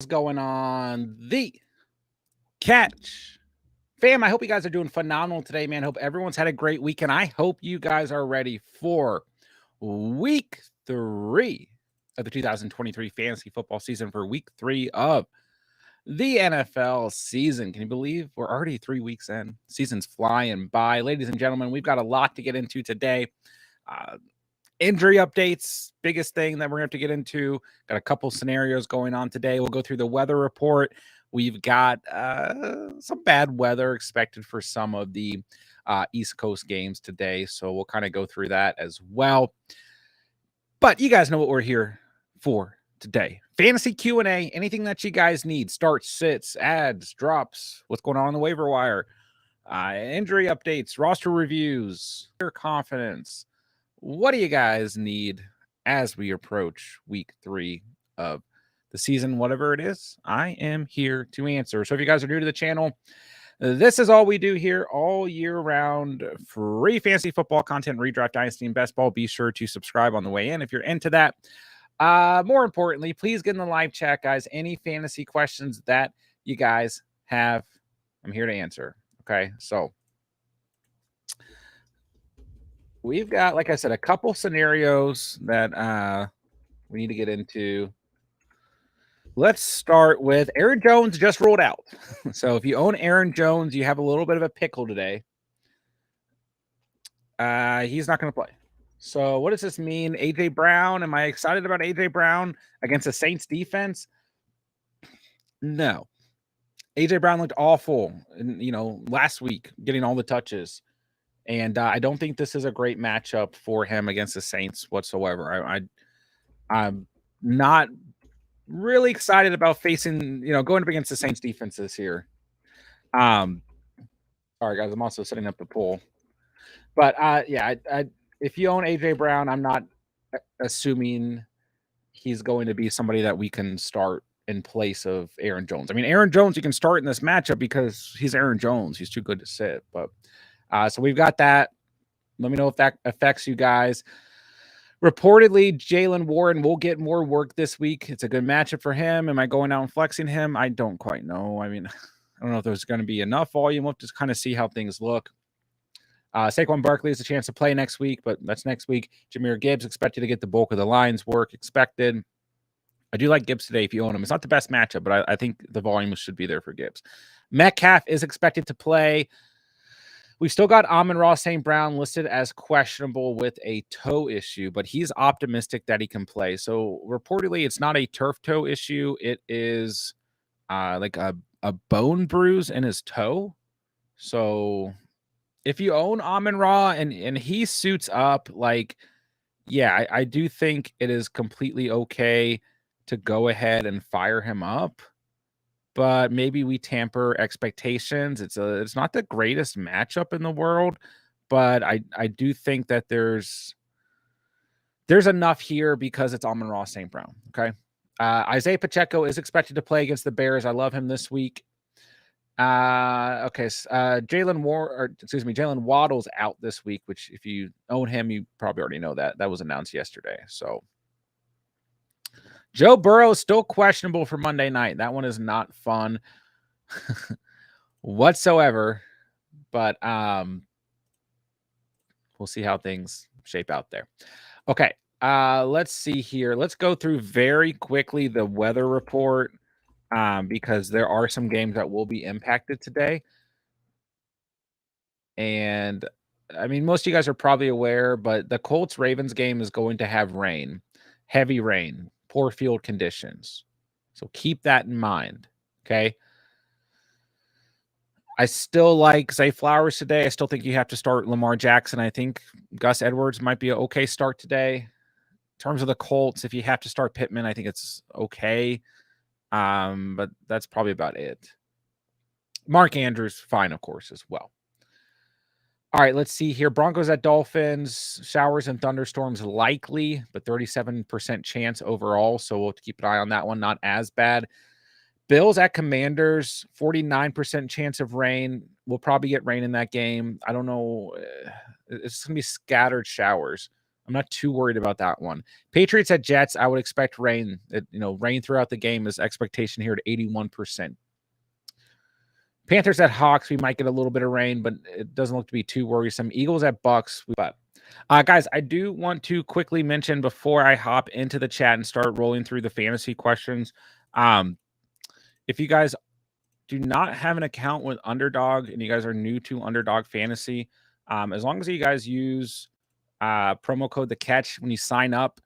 What's going on? The Catch fam, I hope you guys are doing phenomenal today, man. Hope everyone's had a great week, and I hope you guys are ready for week 3 of the 2023 fantasy football season, for week 3 of the NFL season. Can you believe we're already 3 weeks in? Season's flying by. Ladies and gentlemen, we've got a lot to get into today. Injury updates, biggest thing that we're going to have to get into. Got a couple scenarios going on today. We'll go through the weather report. We've got some bad weather expected for some of the East Coast games today, so we'll kind of go through that as well. But you guys know what we're here for today. Fantasy Q&A, anything that you guys need. Starts, sits, ads, drops, what's going on the waiver wire, injury updates, roster reviews, your confidence. What do you guys need as we approach week 3 of the season? Whatever it is, I am here to answer. So if you guys are new to the channel, this is all we do here all year round. Free fantasy football content, redraft, dynasty, and best ball. Be sure to subscribe on the way in if you're into that. More importantly, please get in the live chat, guys. Any fantasy questions that you guys have, I'm here to answer. Okay, so we've got, like I said, a couple scenarios that we need to get into. Let's start with Aaron Jones just rolled out. So if you own Aaron Jones, you have a little bit of a pickle today. He's not going to play. So what does this mean? A.J. Brown, am I excited about A.J. Brown against the Saints defense? No. A.J. Brown looked awful, last week, getting all the touches. And I don't think this is a great matchup for him against the Saints whatsoever. I'm not really excited about facing, going up against the Saints defenses here. Sorry guys, I'm also setting up the poll. But if you own AJ Brown, I'm not assuming he's going to be somebody that we can start in place of Aaron Jones. I mean, Aaron Jones you can start in this matchup because he's Aaron Jones. He's too good to sit. But so we've got that. Let me know if that affects you guys. Reportedly, Jalen Warren will get more work this week. It's a good matchup for him. Am I going out and flexing him? I don't quite know. I mean, I don't know if there's going to be enough volume. We'll just kind of see how things look. Saquon Barkley has a chance to play next week, but that's next week. Jahmyr Gibbs expected to get the bulk of the Lions' work expected. I do like Gibbs today if you own him. It's not the best matchup, but I think the volume should be there for Gibbs. Metcalf is expected to play. We've still got Amon-Ra St. Brown listed as questionable with a toe issue, but he's optimistic that he can play. So reportedly, it's not a turf toe issue. It is like a bone bruise in his toe. So if you own Amon-Ra and he suits up, I do think it is completely okay to go ahead and fire him up. But maybe we tamper expectations. It's not the greatest matchup in the world, but I do think that there's enough here because it's Amon-Ra St. Brown. Okay. Isaiah Pacheco is expected to play against the Bears. I love him this week. Jalen Waddle's out this week, which if you own him, you probably already know that. That was announced yesterday. So Joe Burrow is still questionable for Monday night. That one is not fun whatsoever. But we'll see how things shape out there. Okay. Let's see here. Let's go through very quickly the weather report because there are some games that will be impacted today. And I mean, most of you guys are probably aware, but the Colts-Ravens game is going to have rain, heavy rain, poor field conditions. So keep that in mind, okay? I still like Zay Flowers today. I still think you have to start Lamar Jackson. I think Gus Edwards might be an okay start today. In terms of the Colts, if you have to start Pittman, I think it's okay. But that's probably about it. Mark Andrews, fine, of course, as well. All right, let's see here. Broncos at Dolphins, showers and thunderstorms likely, but 37% chance overall. So we'll have to keep an eye on that one. Not as bad. Bills at Commanders, 49% chance of rain. We'll probably get rain in that game. I don't know. It's going to be scattered showers. I'm not too worried about that one. Patriots at Jets, I would expect rain. Rain throughout the game is expectation here at 81%. Panthers at Hawks, we might get a little bit of rain, but it doesn't look to be too worrisome. Eagles at Bucks, but guys, I do want to quickly mention before I hop into the chat and start rolling through the fantasy questions. If you guys do not have an account with Underdog and you guys are new to Underdog Fantasy, as long as you guys use promo code The Catch when you sign up,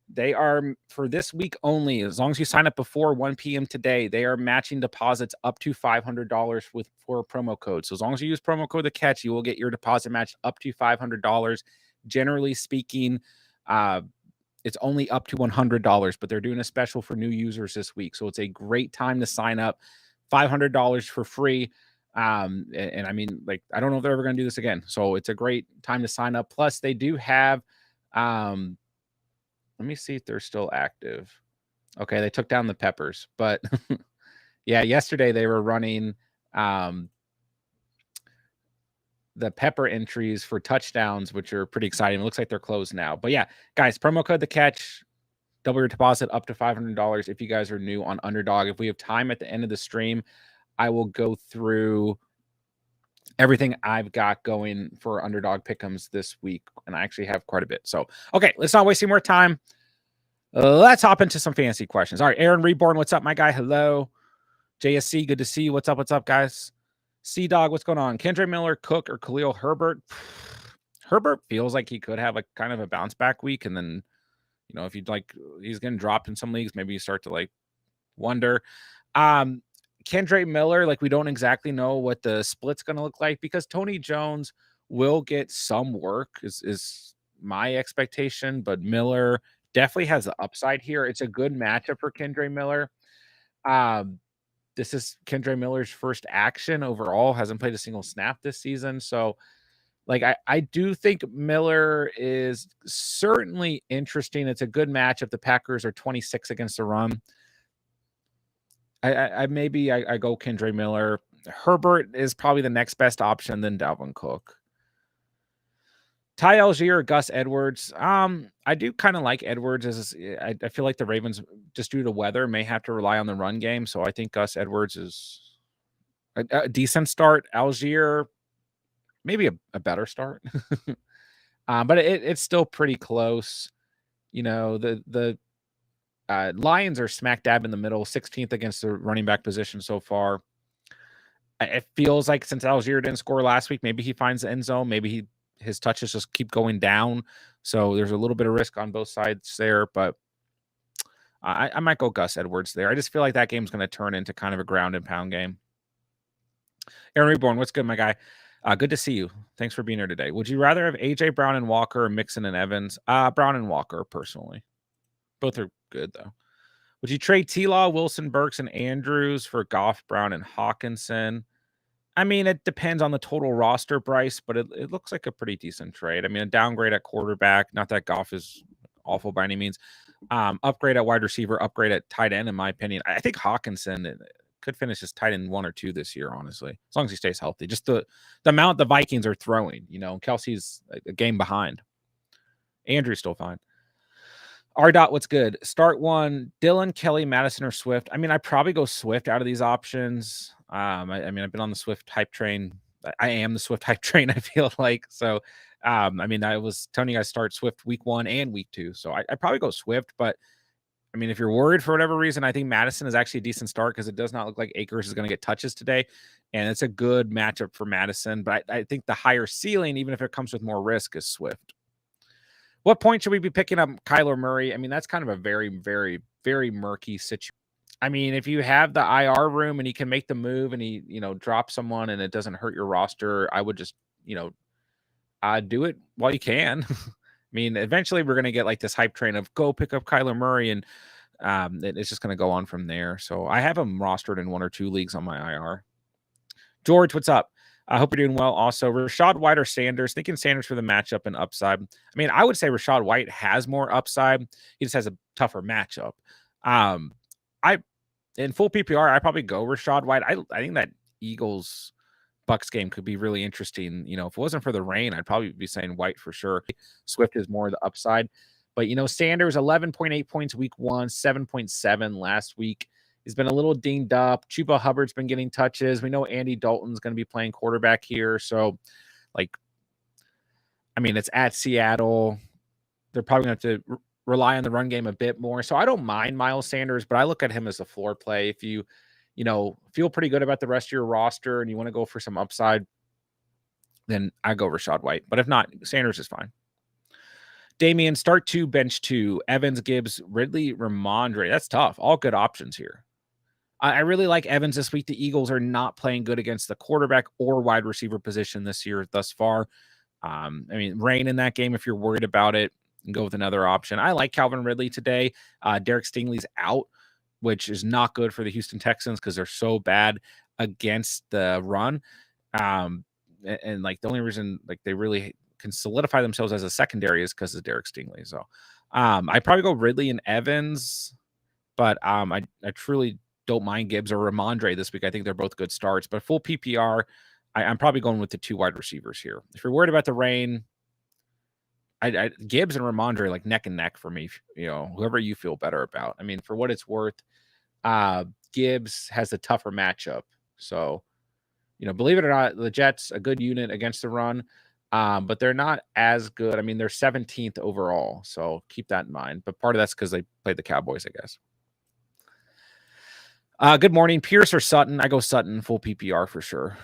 they are, for this week only, as long as you sign up before 1 p.m. today, they are matching deposits up to $500 for a promo code. So as long as you use promo code The Catch, you will get your deposit matched up to $500. Generally speaking, it's only up to $100, but they're doing a special for new users this week. So it's a great time to sign up. $500 for free. And I mean, like, I don't know if they're ever going to do this again. So it's a great time to sign up. Plus, they do have, let me see if they're still active. Okay, they took down the Peppers, but yeah, yesterday they were running the Pepper entries for touchdowns, which are pretty exciting. It looks like they're closed now. But yeah, guys, promo code The Catch, double your deposit up to $500 if you guys are new on Underdog. If we have time at the end of the stream, I will go through everything I've got going for Underdog Pick'ems this week, and I actually have quite a bit. So, okay, let's not waste any more time. Let's hop into some fantasy questions. All right, Aaron Reborn, what's up, my guy? Hello. JSC, good to see you. What's up, guys? C-Dog, what's going on? Kendre Miller, Cook, or Khalil Herbert? Herbert feels like he could have a kind of a bounce back week, and then, if you'd like, he's getting dropped in some leagues, maybe you start to like wonder. Kendre Miller, like, we don't exactly know what the split's going to look like because Tony Jones will get some work is my expectation, but Miller definitely has the upside here. It's a good matchup for Kendre Miller. This is Kendre Miller's first action overall, hasn't played a single snap this season. So, like, I do think Miller is certainly interesting. It's a good matchup. The Packers are 26 against the run. I go Kendre Miller. Herbert is probably the next best option than Dalvin Cook. Ty Algier or Gus Edwards. I do kind of like Edwards. I feel like the Ravens, just due to weather, may have to rely on the run game. So I think Gus Edwards is a decent start. Algier, maybe a better start. But it's still pretty close. The Lions are smack dab in the middle, 16th against the running back position so far. It feels like since Algier didn't score last week, maybe he finds the end zone. Maybe his touches just keep going down. So there's a little bit of risk on both sides there. But I might go Gus Edwards there. I just feel like that game's going to turn into kind of a ground and pound game. Aaron Reborn, what's good, my guy? Good to see you. Thanks for being here today. Would you rather have A.J. Brown and Walker or Mixon and Evans? Brown and Walker, personally. Both are good, though. Would you trade T-Law, Wilson, Burks, and Andrews for Goff, Brown, and Hawkinson? I mean, it depends on the total roster, Bryce, but it looks like a pretty decent trade. I mean, a downgrade at quarterback, not that Goff is awful by any means. Upgrade at wide receiver, upgrade at tight end, in my opinion. I think Hawkinson could finish as tight end 1 or 2 this year, honestly, as long as he stays healthy. Just the amount the Vikings are throwing, Kelsey's a game behind. Andrew's still fine. R. What's good? Start one, Dylan, Kelly, Madison, or Swift. I mean, I probably go Swift out of these options. I mean, I've been on the Swift hype train. I am the Swift hype train, I feel like. So, I mean, I was telling you guys start Swift week 1 and week 2. So I probably go Swift. But, I mean, if you're worried for whatever reason, I think Madison is actually a decent start because it does not look like Akers is going to get touches today. And it's a good matchup for Madison. But I think the higher ceiling, even if it comes with more risk, is Swift. What point should we be picking up Kyler Murray? I mean, that's kind of a very, very, very murky situation. I mean, if you have the IR room and he can make the move and he, drop someone and it doesn't hurt your roster, I would just, do it while you can. I mean, eventually we're going to get like this hype train of go pick up Kyler Murray and it's just going to go on from there. So I have him rostered in 1 or 2 leagues on my IR. George, what's up? I hope you're doing well. Also, Rachaad White or Sanders? Thinking Sanders for the matchup and upside. I mean, I would say Rachaad White has more upside. He just has a tougher matchup. In full PPR, I probably go Rachaad White. I think that Eagles Bucks game could be really interesting. You know, if it wasn't for the rain, I'd probably be saying White for sure. Swift is more the upside. But, you know, Sanders, 11.8 points week 1, 7.7 last week. He's been a little dinged up. Chuba Hubbard's been getting touches. We know Andy Dalton's going to be playing quarterback here. So, like, I mean, it's at Seattle. They're probably going to have to rely on the run game a bit more. So I don't mind Miles Sanders, but I look at him as a floor play. If you feel pretty good about the rest of your roster and you want to go for some upside, then I go Rachaad White. But if not, Sanders is fine. Damian, start 2, bench 2. Evans, Gibbs, Ridley, Ramondre. That's tough. All good options here. I really like Evans this week. The Eagles are not playing good against the quarterback or wide receiver position this year thus far. I mean, rain in that game if you're worried about it, and go with another option. I like Calvin Ridley today. Derek Stingley's out, which is not good for the Houston Texans because they're so bad against the run. And like the only reason like they really can solidify themselves as a secondary is because of Derek Stingley. So I probably go Ridley and Evans, but I truly don't mind Gibbs or Ramondre this week. I think they're both good starts, but full PPR, I'm probably going with the 2 wide receivers here. If you're worried about the rain, Gibbs and Ramondre like neck and neck for me. You know, whoever you feel better about. I mean, for what it's worth, Gibbs has a tougher matchup. So, you know, believe it or not, the Jets a good unit against the run, but they're not as good. I mean, they're 17th overall, so keep that in mind. But part of that's because they played the Cowboys, I guess. Good morning, Pierce or Sutton? I go Sutton, full PPR for sure.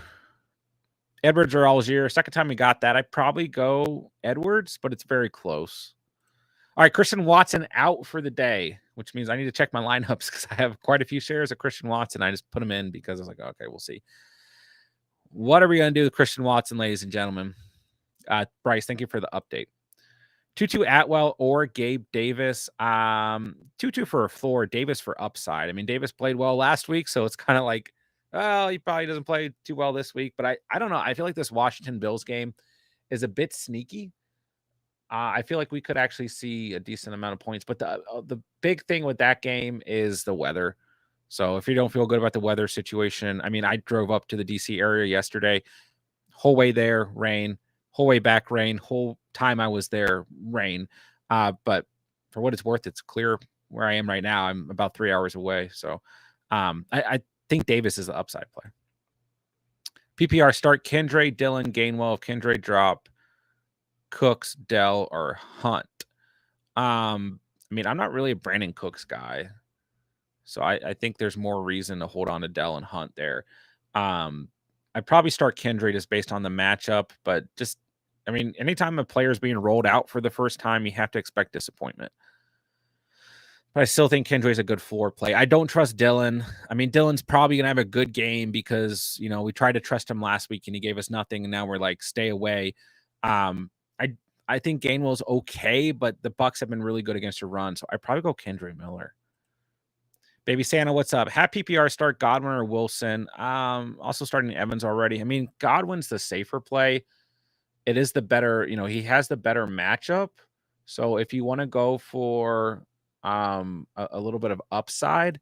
Edwards or Algier. Second time we got that. I probably go Edwards, but it's very close. All right, Christian Watson out for the day, which means I need to check my lineups because I have quite a few shares of Christian Watson. I just put them in because I was like, okay, we'll see. What are we going to do with Christian Watson, ladies and gentlemen? Bryce, thank you for the update. Tutu Atwell or Gabe Davis. Tutu for a floor, Davis for upside. I mean, Davis played well last week, so it's kind of like, well, he probably doesn't play too well this week. But I don't know. I feel like this Washington Bills game is a bit sneaky. I feel like we could actually see a decent amount of points. But the big thing with that game is the weather. So if you don't feel good about the weather situation, I mean, I drove up to the DC area yesterday, whole way there, rain, whole way back, rain, whole time I was there, rain. But for what it's worth, it's clear where I am right now. I'm about 3 hours away. So I think Davis is the upside play. PPR start Kendre, Dillon, Gainwell. If Kendre drop, Cooks, Dell, or Hunt. I mean, I'm not really a Brandon Cooks guy. So I think there's more reason to hold on to Dell and Hunt there. I'd probably start Kendre just based on the matchup, but just, I mean, anytime a player is being rolled out for the first time, you have to expect disappointment. But I still think Kendre is a good floor play. I don't trust Dillon. I mean, Dillon's probably going to have a good game because, you know, we tried to trust him last week and he gave us nothing. And now we're like, stay away. I think Gainwell's okay, but the Bucks have been really good against a run. So I probably go Kendre Miller. Baby Santa, what's up? Have PPR start Godwin or Wilson. Also starting Evans already. I mean, Godwin's the safer play. It is the better, you know, he has the better matchup. So if you want to go for a little bit of upside,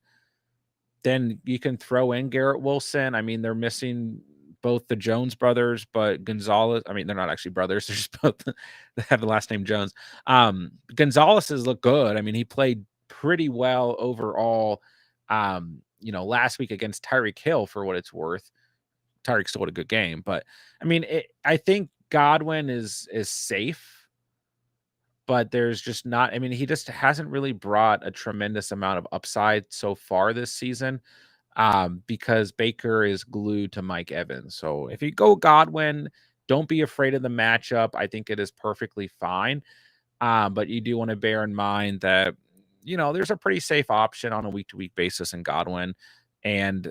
then you can throw in Garrett Wilson. I mean, they're missing both the Jones brothers, but Gonzalez, I mean, they're not actually brothers. They're just both they have the last name Jones. Gonzalez has looked good. I mean, he played pretty well overall. You know, last week against Tyreek Hill for what it's worth. Tyreek still had a good game, but I mean, I think Godwin is safe, but there's just not, I mean, he just hasn't really brought a tremendous amount of upside so far this season. Because Baker is glued to Mike Evans. So if you go Godwin, don't be afraid of the matchup. I think it is perfectly fine. But you do want to bear in mind that, you know, there's a pretty safe option on a week-to-week basis in Godwin. And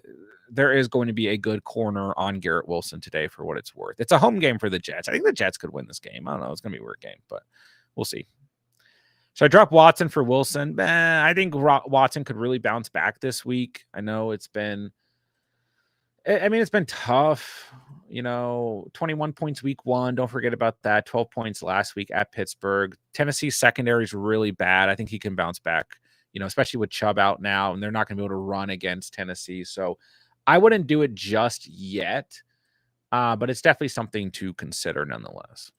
there is going to be a good corner on Garrett Wilson today for what it's worth. It's a home game for the Jets. I think the Jets could win this game. I don't know. It's going to be a weird game, but we'll see. So I dropped Watson for Wilson. I think Watson could really bounce back this week. I know it's been, I mean, it's been tough, you know, 21 points week 1. Don't forget about that. 12 points last week at Pittsburgh. Tennessee's secondary is really bad. I think he can bounce back, you know, especially with Chubb out now, and they're not going to be able to run against Tennessee. So I wouldn't do it just yet. but it's definitely something to consider nonetheless.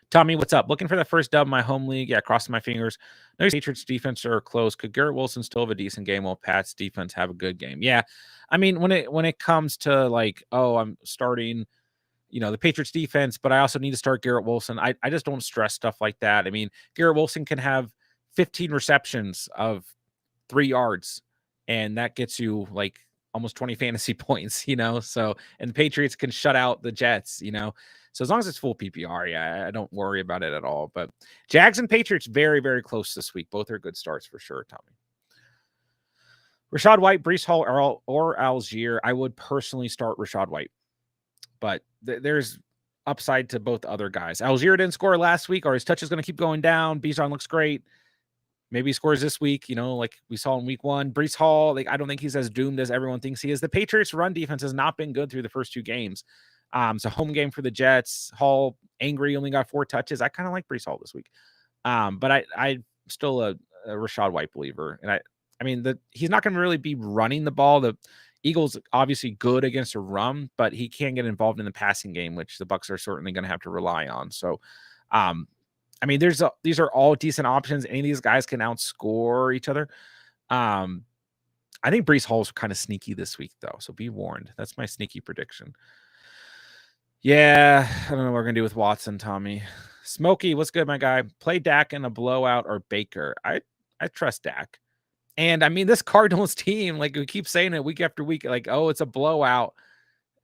Tommy, what's up? Looking for the first dub in my home league. Yeah, crossing my fingers. No, Patriots defense are close. Could Garrett Wilson still have a decent game while Pat's defense have a good game? Yeah, I mean when it comes to like, oh, I'm starting, the Patriots defense, but I also need to start Garrett Wilson. I just don't stress stuff like that. I mean, Garrett Wilson can have 15 receptions of 3 yards, and that gets you like almost 20 fantasy points, So, and the Patriots can shut out the Jets. So as long as it's full PPR, yeah, I don't worry about it at all. But Jags and Patriots very, very close this week. Both are good starts for sure, Tommy. Rashad White, Breece Hall, or Algier. I would personally start Rashad White, but there's upside to both other guys. Algier didn't score last week, or his touch is going to keep going down. Bijan looks great. Maybe he scores this week, like we saw in week 1. Breece Hall, like I don't think he's as doomed as everyone thinks he is. The Patriots' run defense has not been good through the first 2 games. So home game for the Jets. Hall angry, only got 4 touches. I kind of like Breece Hall this week. But I still a Rashad White believer. And I mean, he's not going to really be running the ball. The Eagles obviously good against a run, but he can get involved in the passing game, which the Bucs are certainly going to have to rely on. So, I mean, these are all decent options. Any of these guys can outscore each other. I think Breece Hall's kind of sneaky this week, though, so be warned. That's my sneaky prediction. Yeah, I don't know what we're gonna do with Watson, Tommy. Smokey, what's good, my guy? Play Dak in a blowout or Baker. I trust Dak. And I mean, this Cardinals team, like we keep saying it week after week, like, oh, it's a blowout.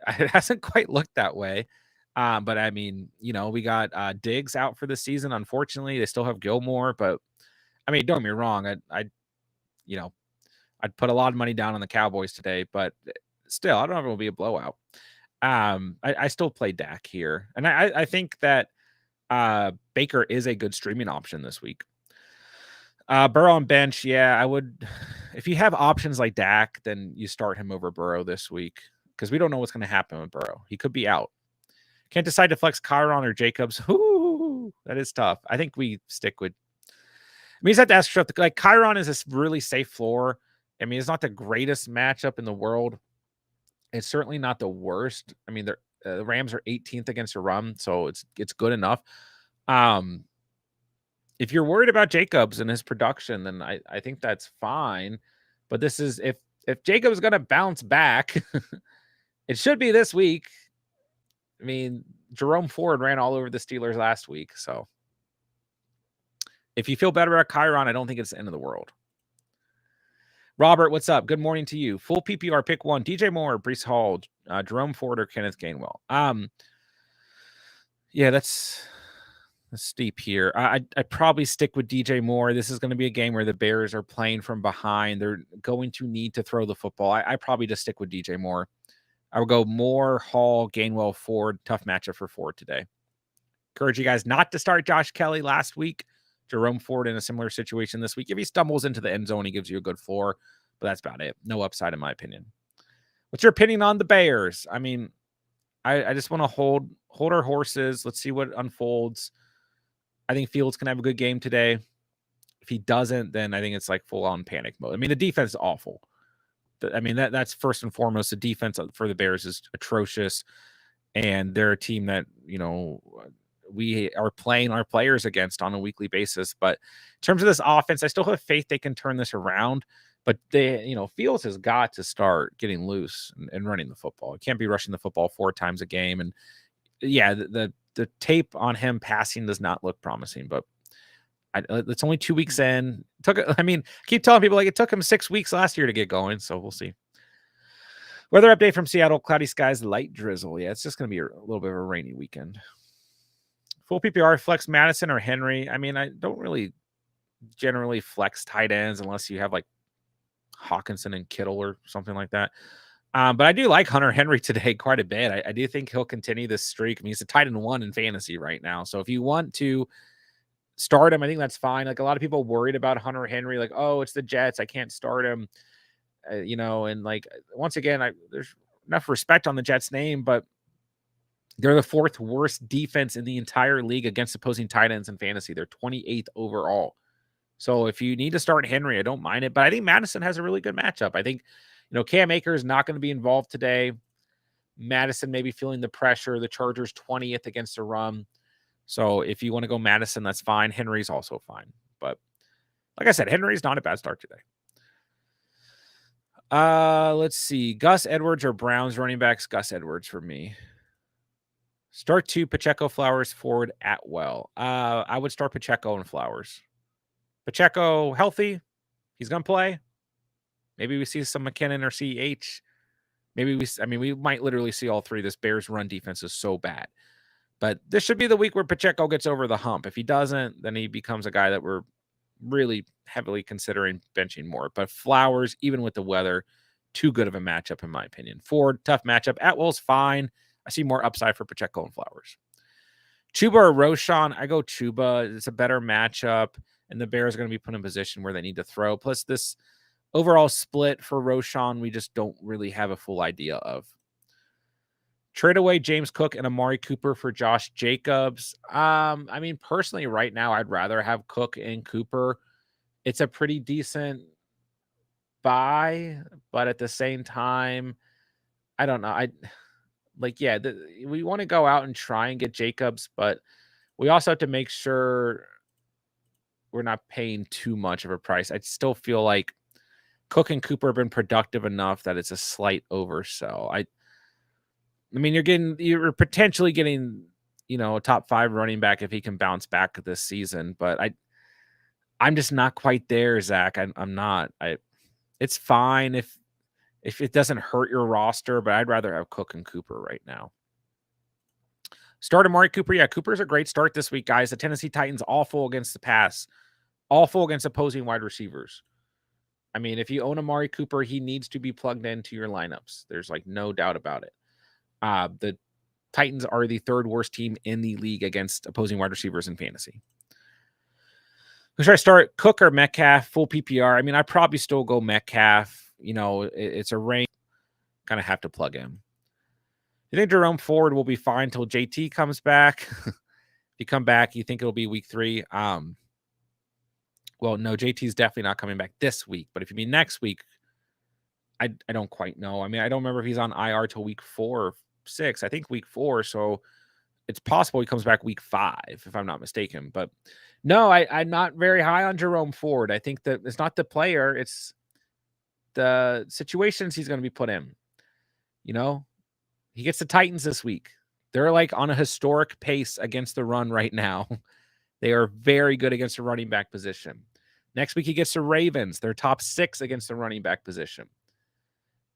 It hasn't quite looked that way. But I mean, we got Diggs out for the season. Unfortunately, they still have Gilmore, but I mean, don't get me wrong. I'd put a lot of money down on the Cowboys today, but still, I don't know if it will be a blowout. I still play Dak here, and I think that Baker is a good streaming option this week. Burrow on bench, yeah, I would. If you have options like Dak, then you start him over Burrow this week because we don't know what's going to happen with Burrow. He could be out. Can't decide to flex Chiron or Jacobs. Ooh, that is tough. I think we stick with. I mean, you just have to ask yourself, like Chiron is a really safe floor. I mean, it's not the greatest matchup in the world. It's certainly not the worst. I mean, the Rams are 18th against a run, so it's good enough. If you're worried about Jacobs and his production, then I think that's fine. But this is if Jacobs going to bounce back, it should be this week. I mean, Jerome Ford ran all over the Steelers last week. So if you feel better about Chiron, I don't think it's the end of the world. Robert, what's up? Good morning to you. Full PPR, pick 1. DJ Moore, Breece Hall, Jerome Ford, or Kenneth Gainwell. Yeah, that's steep here. I'd probably stick with DJ Moore. This is going to be a game where the Bears are playing from behind. They're going to need to throw the football. I probably just stick with DJ Moore. I would go Moore, Hall, Gainwell, Ford. Tough matchup for Ford today. Encourage you guys not to start Josh Kelly last week. Jerome Ford in a similar situation this week. If he stumbles into the end zone, he gives you a good floor, but that's about it. No upside in my opinion. What's your opinion on the Bears? I mean, I just want to hold our horses. Let's see what unfolds. I think Fields can have a good game today. If he doesn't, then I think it's like full on panic mode. I mean, the defense is awful. I mean, that's first and foremost. The defense for the Bears is atrocious, and they're a team that, we are playing our players against on a weekly basis. But in terms of this offense, I still have faith they can turn this around. But Fields has got to start getting loose and running the football. He can't be rushing the football 4 times a game. And yeah, the tape on him passing does not look promising. But it's only 2 weeks in. Keep telling people it took him 6 weeks last year to get going. So we'll see. Weather update from Seattle: cloudy skies, light drizzle. Yeah, it's just going to be a little bit of a rainy weekend. Full PPR, flex Madison or Henry. I mean, I don't really generally flex tight ends unless you have like Hawkinson and Kittle or something like that. But I do like Hunter Henry today quite a bit. I do think he'll continue this streak. I mean, he's a tight end 1 in fantasy right now. So if you want to start him, I think that's fine. Like a lot of people worried about Hunter Henry, like, oh, it's the Jets, I can't start him. And like once again, there's enough respect on the Jets name, but they're the 4th worst defense in the entire league against opposing tight ends in fantasy. They're 28th overall. So if you need to start Henry, I don't mind it. But I think Madison has a really good matchup. I think, Cam Akers is not going to be involved today. Madison maybe feeling the pressure. The Chargers 20th against the run. So if you want to go Madison, that's fine. Henry's also fine. But like I said, Henry's not a bad start today. Let's see. Gus Edwards or Browns running backs? Gus Edwards for me. Start 2, Pacheco, Flowers, Ford, Atwell. I would start Pacheco and Flowers. Pacheco healthy. He's going to play. Maybe we see some McKinnon or CH. Maybe we might literally see all three. This Bears run defense is so bad. But this should be the week where Pacheco gets over the hump. If he doesn't, then he becomes a guy that we're really heavily considering benching more. But Flowers, even with the weather, too good of a matchup in my opinion. Ford, tough matchup. Atwell's fine. I see more upside for Pacheco and Flowers. Chuba or Roshan, I go Chuba. It's a better matchup, and the Bears are going to be put in a position where they need to throw. Plus, this overall split for Roshan, we just don't really have a full idea of. Trade away James Cook and Amari Cooper for Josh Jacobs. Personally, right now, I'd rather have Cook and Cooper. It's a pretty decent buy, but at the same time, I don't know. We want to go out and try and get Jacobs, but we also have to make sure we're not paying too much of a price. I still feel like Cook and Cooper have been productive enough that it's a slight oversell. You're potentially getting, a top 5 running back if he can bounce back this season, but I'm just not quite there, Zach. I'm not. It's fine if it doesn't hurt your roster, but I'd rather have Cook and Cooper right now. Start Amari Cooper. Yeah, Cooper's a great start this week, guys. The Tennessee Titans awful against the pass, awful against opposing wide receivers. If you own Amari Cooper, he needs to be plugged into your lineups. There's no doubt about it. The Titans are the 3rd worst team in the league against opposing wide receivers in fantasy. Who should I start? Cook or Metcalf? Full PPR. I'd probably still go Metcalf. It's a range. Kind of have to plug in. You think Jerome Ford will be fine until JT comes back? If you come back, you think it'll be week 3? Well, no, JT's definitely not coming back this week. But if you mean next week, I don't quite know. I don't remember if he's on IR till week 4 or 6. I think week 4. So it's possible he comes back week 5, if I'm not mistaken. But no, I'm not very high on Jerome Ford. I think that it's not the player, it's the situations he's going to be put in. He gets the Titans this week. They're on a historic pace against the run right now. They are very good against the running back position. Next week, he gets the Ravens. They're top 6 against the running back position.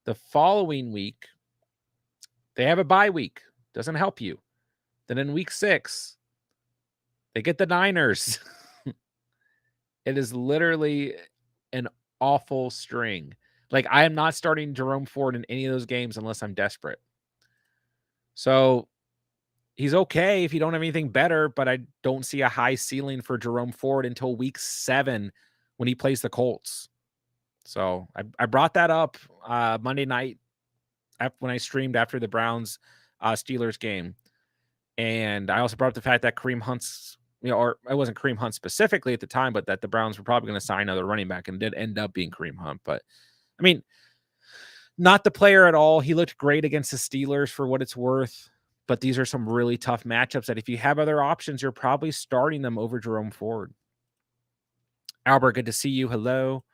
The following week, they have a bye week. Doesn't help you. Then in week 6, they get the Niners. It is literally an awful string. I am not starting Jerome Ford in any of those games unless I'm desperate. So he's okay if you don't have anything better, but I don't see a high ceiling for Jerome Ford until week 7 when he plays the Colts. So I brought that up Monday night when I streamed after the Browns Steelers game. And I also brought up the fact that Kareem Hunt's, or it wasn't Kareem Hunt specifically at the time, but that the Browns were probably going to sign another running back, and it did end up being Kareem Hunt. But not the player at all. He looked great against the Steelers for what it's worth, but these are some really tough matchups that if you have other options, you're probably starting them over Jerome Ford. Albert, good to see you. Hello.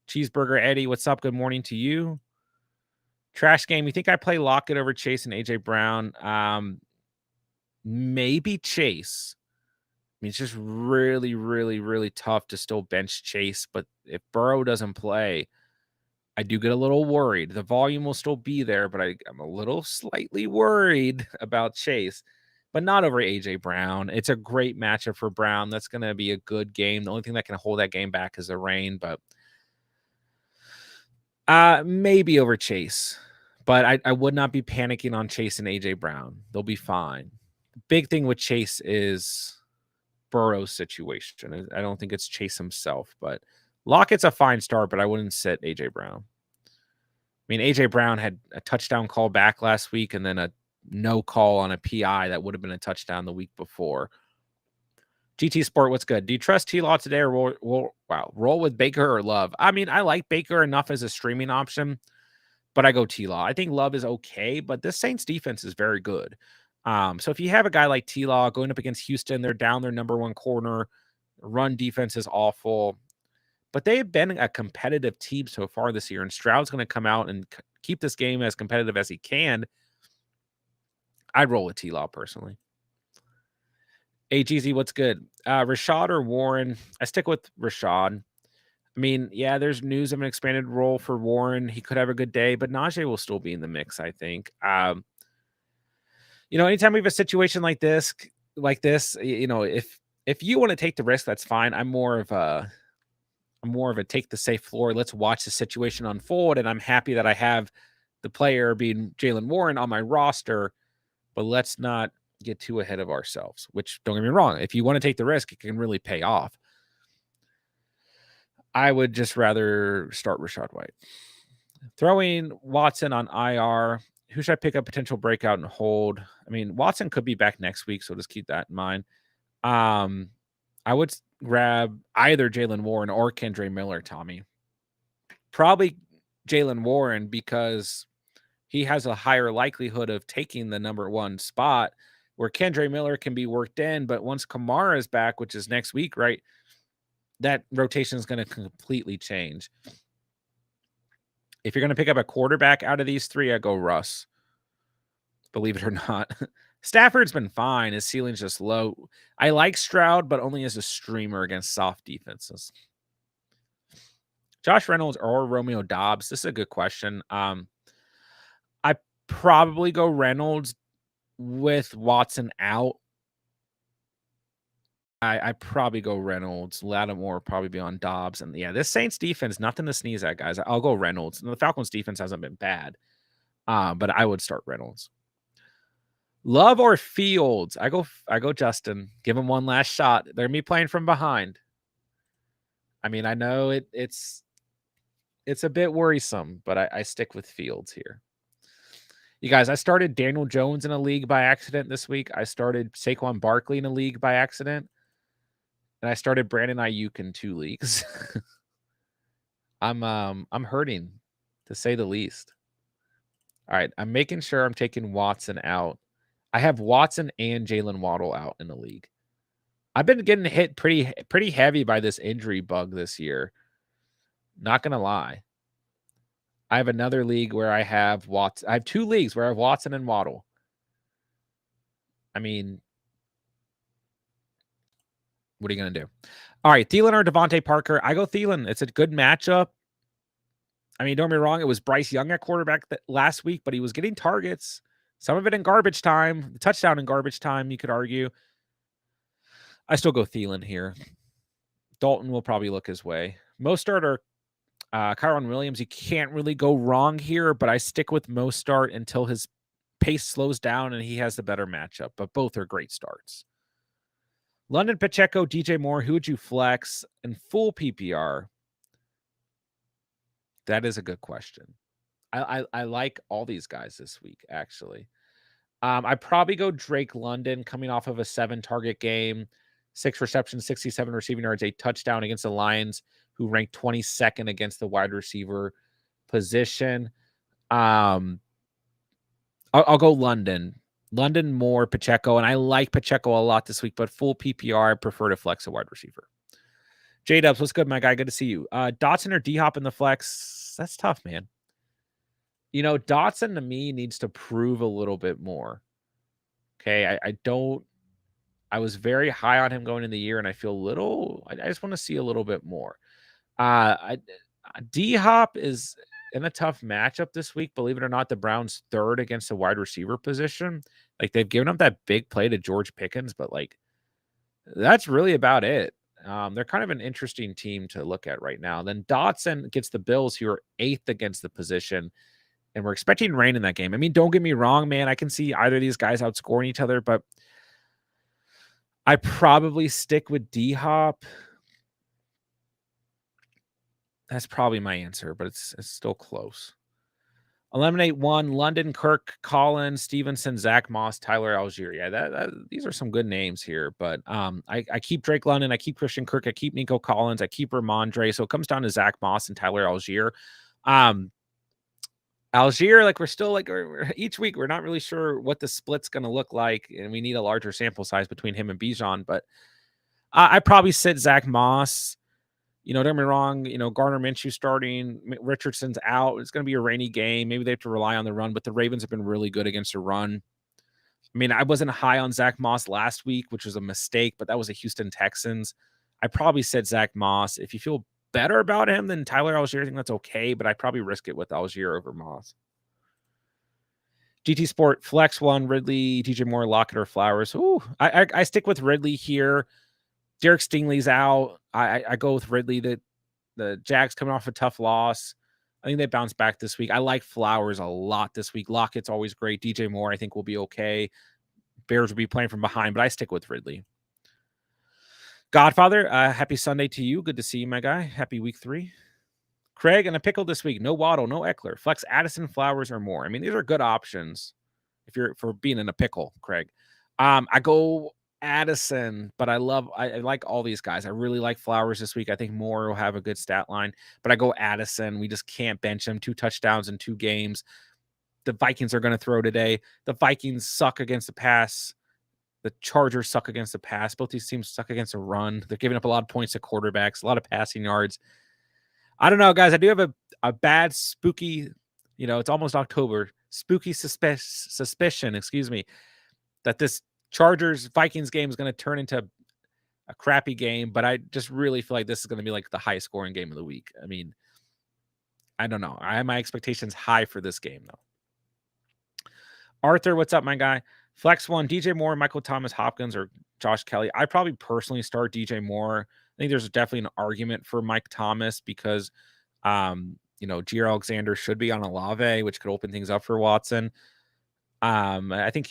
Cheeseburger Eddie, what's up? Good morning to you. Trash game. You think I play Lockett over Chase and AJ Brown? Maybe Chase. It's just really, really, really tough to still bench Chase. But if Burrow doesn't play, I do get a little worried. The volume will still be there, but I'm a little slightly worried about Chase, but not over AJ Brown. It's a great matchup for Brown. That's going to be a good game. The only thing that can hold that game back is the rain, but maybe over Chase. But I would not be panicking on Chase and AJ Brown. They'll be fine. The big thing with Chase is Burrow's situation. I don't think it's Chase himself, but Lockett's a fine start, but I wouldn't sit AJ Brown. AJ Brown had a touchdown call back last week and then a no call on a PI that would have been a touchdown the week before. GT Sport, what's good? Do you trust T-Law today or roll with Baker or Love? I like Baker enough as a streaming option, but I go T-Law. I think Love is okay, but this Saints defense is very good. So if you have a guy like T-Law going up against Houston, they're down their number one corner. Run defense is awful, but they've been a competitive team so far this year, and Stroud's going to come out and keep this game as competitive as he can. I'd roll with T-Law personally. HGZ, what's good? Rashad or Warren? I stick with Rashad. I mean, yeah, there's news of an expanded role for Warren. He could have a good day, but Najee will still be in the mix, I think. Anytime we have a situation like this, if you want to take the risk, that's fine. I'm more of a take the safe floor. Let's watch the situation unfold, and I'm happy that I have the player being Jaylen Warren on my roster, but let's not get too ahead of ourselves, which, don't get me wrong, if you want to take the risk, it can really pay off. I would just rather start Rachaad White. Throwing Watson on IR. Who should I pick up potential breakout and hold? I mean, Watson could be back next week, so just keep that in mind. I would grab either Jaylen Warren or Kendre Miller, Tommy. Probably Jaylen Warren because he has a higher likelihood of taking the number one spot, where Kendre Miller can be worked in. But once Kamara is back, which is next week, right, that rotation is going to completely change. If you're going to pick up a quarterback out of these three, I go Russ. Believe it or not. Stafford's been fine. His ceiling's just low. I like Stroud, but only as a streamer against soft defenses. Josh Reynolds or Romeo Dobbs? This is a good question. I probably go Reynolds with Watson out. I probably go Reynolds. Lattimore probably be on Dobbs. And yeah, this Saints defense, nothing to sneeze at, guys. I'll go Reynolds. The Falcons defense hasn't been bad, but I would start Reynolds. Love or Fields? I go Justin. Give him one last shot. They're me playing from behind. I mean, I know it's a bit worrisome, but I stick with Fields here. You guys, I started Daniel Jones in a league by accident this week. I started Saquon Barkley in a league by accident. And I started Brandon Ayuk in 2 leagues. I'm hurting, to say the least. All right, I'm making sure I'm taking Watson out. I have Watson and Jalen Waddle out in the league. I've been getting hit pretty heavy by this injury bug this year. Not gonna lie. I have another league where I have Watson. I have 2 leagues where I have Watson and Waddle. I mean, what are you going to do? All right, Thielen or Devontae Parker? I go Thielen. It's a good matchup. I mean, don't get me wrong. It was Bryce Young at quarterback last week, but he was getting targets. Some of it in garbage time. Touchdown in garbage time, you could argue. I still go Thielen here. Dalton will probably look his way. Mostert or Kyron Williams, you can't really go wrong here, but I stick with Mostert until his pace slows down and he has the better matchup, but both are great starts. London Pacheco, DJ Moore, who would you flex in full PPR? That is a good question. I like all these guys this week, actually. I probably go Drake London coming off of a 7-target game, 6 receptions, 67 receiving yards, 8 touchdown against the Lions, who ranked 22nd against the wide receiver position. I'll go London. London, Moore, Pacheco, and I like Pacheco a lot this week, but full PPR, I prefer to flex a wide receiver. J-Dubs, what's good, my guy? Good to see you. Dotson or D-Hop in the flex? That's tough, man. Dotson to me needs to prove a little bit more. Okay, I was very high on him going in the year, and I feel I just want to see a little bit more. D-Hop is in a tough matchup this week. Believe it or not, the Browns 3rd against the wide receiver position. Like, they've given up that big play to George Pickens, but that's really about it. They're kind of an interesting team to look at right now. Then Dotson gets the Bills, who are 8th against the position, and we're expecting rain in that game. I mean, don't get me wrong, man. I can see either of these guys outscoring each other, but I probably stick with D-Hop. That's probably my answer, but it's still close. Eliminate 1, London, Kirk, Collins, Stevenson, Zach Moss, Tyler Algier. Yeah, these are some good names here, but I keep Drake London, I keep Christian Kirk, I keep Nico Collins, I keep Ramondre. So it comes down to Zach Moss and Tyler Algier. Algier, like we're still like each week we're not really sure what the split's going to look like, and we need a larger sample size between him and Bijan. But I probably sit Zach Moss. Don't get me wrong. Gardner Minshew starting, Richardson's out. It's going to be a rainy game. Maybe they have to rely on the run, but the Ravens have been really good against the run. I mean, I wasn't high on Zach Moss last week, which was a mistake, but that was a Houston Texans. I probably said Zach Moss. If you feel better about him than Tyler Algier, I think that's okay, but I'd probably risk it with Algier over Moss. GT Sport, Flex 1, Ridley, DJ Moore, Lockett, or Flowers. Ooh, I stick with Ridley here. Derek Stingley's out. I go with Ridley. The Jags coming off a tough loss. I think they bounce back this week. I like Flowers a lot this week. Lockett's always great. DJ Moore, I think, will be okay. Bears will be playing from behind, but I stick with Ridley. Godfather, happy Sunday to you. Good to see you, my guy. Happy week 3. Craig and a pickle this week. No Waddle, no Eckler. Flex Addison, Flowers, or more. I mean, these are good options if you're for being in a pickle, Craig. I go Addison, but I like all these guys. I really like Flowers this week. I think Moore will have a good stat line, but I go Addison. We just can't bench him. 2 touchdowns in 2 games. The Vikings are going to throw today. The Vikings suck against the pass. The Chargers suck against the pass. Both these teams suck against the run. They're giving up a lot of points to quarterbacks, a lot of passing yards. I don't know, guys. I do have a bad, spooky, it's almost October, spooky suspicion, that this Chargers-Vikings game is going to turn into a crappy game, but I just really feel like this is going to be like the highest scoring game of the week. I mean, I don't know. I have my expectations high for this game, though. Arthur, what's up, my guy? Flex 1, DJ Moore, Michael Thomas, Hopkins, or Josh Kelly. I probably personally start DJ Moore. I think there's definitely an argument for Mike Thomas because, Jair Alexander should be on Olave, which could open things up for Watson. I think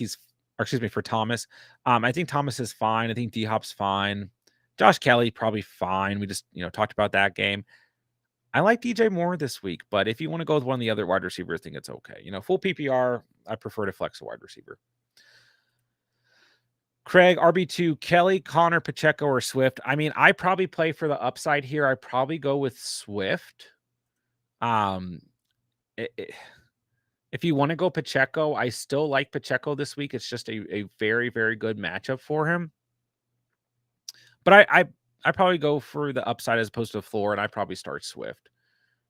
for Thomas. I think Thomas is fine. I think D-Hop's fine. Josh Kelly, probably fine. We just, talked about that game. I like DJ Moore this week, but if you want to go with one of the other wide receivers, I think it's okay. Full PPR, I prefer to flex a wide receiver. Craig, RB2, Kelly, Connor, Pacheco, or Swift. I mean, I probably play for the upside here. I probably go with Swift. If you want to go Pacheco, I still like Pacheco this week. It's just a very, very good matchup for him. But I probably go for the upside as opposed to the floor, and I probably start Swift.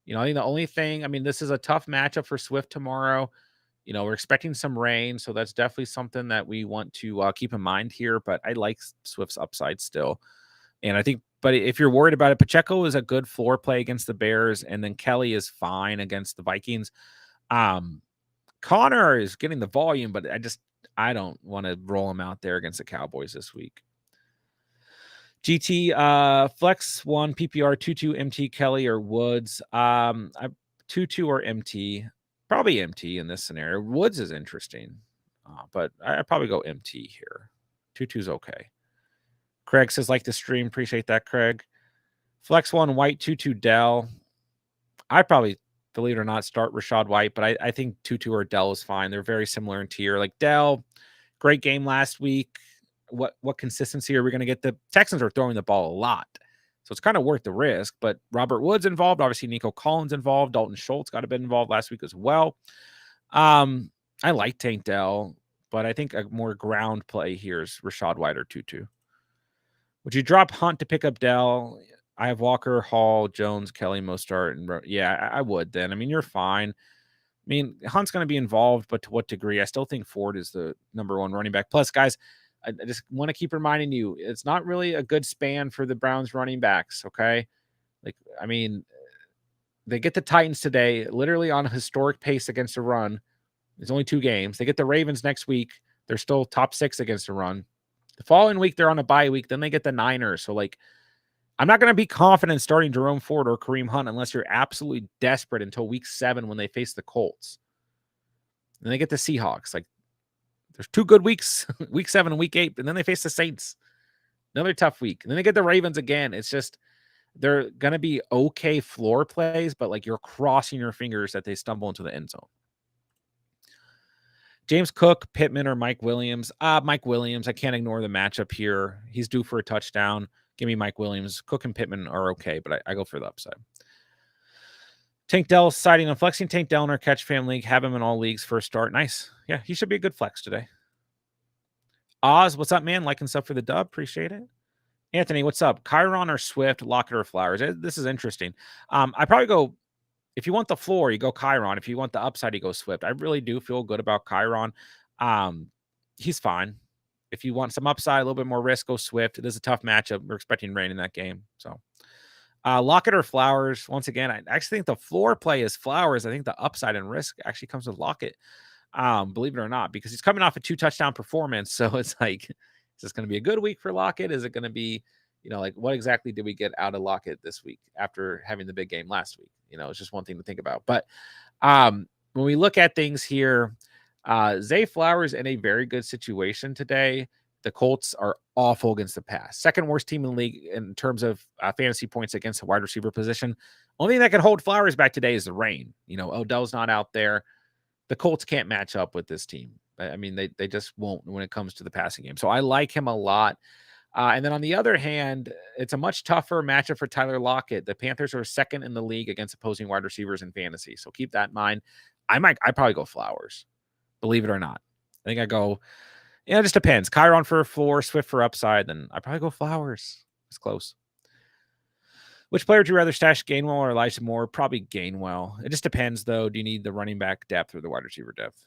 I think the only thing, this is a tough matchup for Swift tomorrow. We're expecting some rain, so that's definitely something that we want to keep in mind here. But I like Swift's upside still. And I think, but if you're worried about it, Pacheco is a good floor play against the Bears, and then Kelly is fine against the Vikings. Connor is getting the volume, but I don't want to roll him out there against the Cowboys this week. GT, Flex 1, PPR, 2-2, MT, Kelly, or Woods. 2-2 or MT. Probably MT in this scenario. Woods is interesting, but I probably go MT here. 2-2 is okay. Craig says, like the stream. Appreciate that, Craig. Flex 1, White, 2-2, Dell. I probably, believe it or not, start Rashad White, but I think 2-2 or Dell is fine. They're very similar in tier. Like Dell, great game last week. What consistency are we going to get? The Texans are throwing the ball a lot, so it's kind of worth the risk. But Robert Woods involved, obviously Nico Collins involved, Dalton Schultz got a bit involved last week as well. I like Tank Dell, but I think a more ground play here is Rashad White or 2-2. Would you drop Hunt to pick up Dell? I have Walker, Hall, Jones, Kelly, Mostert, and I would then. You're fine. Hunt's going to be involved, but to what degree? I still think Ford is the number 1 running back. Plus, guys, I just want to keep reminding you, it's not really a good span for the Browns running backs, okay? They get the Titans today, literally on a historic pace against the run. There's only 2 games. They get the Ravens next week. They're still top 6 against the run. The following week, they're on a bye week. Then they get the Niners. So, I'm not going to be confident starting Jerome Ford or Kareem Hunt unless you're absolutely desperate until week 7 when they face the Colts. And they get the Seahawks. There's 2 good weeks, week 7 and week 8, and then they face the Saints. Another tough week. And then they get the Ravens again. It's just, they're going to be okay floor plays, but you're crossing your fingers that they stumble into the end zone. James Cook, Pittman, or Mike Williams? Mike Williams. I can't ignore the matchup here. He's due for a touchdown. Give me Mike Williams. Cook and Pittman are okay, but I go for the upside. Tank Dell siding on flexing Tank Dell in our catch fam league. Have him in all leagues first start. Nice. Yeah, he should be a good flex today. Oz, what's up, man? Liking stuff for the dub. Appreciate it. Anthony, what's up? Chiron or Swift, Lockett or Flowers? This is interesting. I probably go, if you want the floor, you go Chiron. If you want the upside, you go Swift. I really do feel good about Chiron. He's fine. If you want some upside, a little bit more risk, go Swift. It is a tough matchup. We're expecting rain in that game. So Lockett or Flowers? Once again, I actually think the floor play is Flowers. I think the upside and risk actually comes with Lockett. Believe it or not, because he's coming off a 2-touchdown performance. So it's like, is this going to be a good week for Lockett? Is it going to be, like what exactly did we get out of Lockett this week after having the big game last week? It's just one thing to think about. But when we look at things here, Zay Flowers in a very good situation today. The Colts are awful against the pass. Second worst team in the league in terms of fantasy points against the wide receiver position. Only thing that can hold Flowers back today is the rain. Odell's not out there. The Colts can't match up with this team. I mean, they just won't when it comes to the passing game. So I like him a lot. And then on the other hand, it's a much tougher matchup for Tyler Lockett. The Panthers are second in the league against opposing wide receivers in fantasy. So keep that in mind. I probably go Flowers, believe it or not. I think I go, it just depends. Chiron for a floor, Swift for upside. Then I probably go Flowers. It's close. Which player would you rather stash, Gainwell or Elijah Moore? Probably Gainwell. It just depends, though. Do you need the running back depth or the wide receiver depth?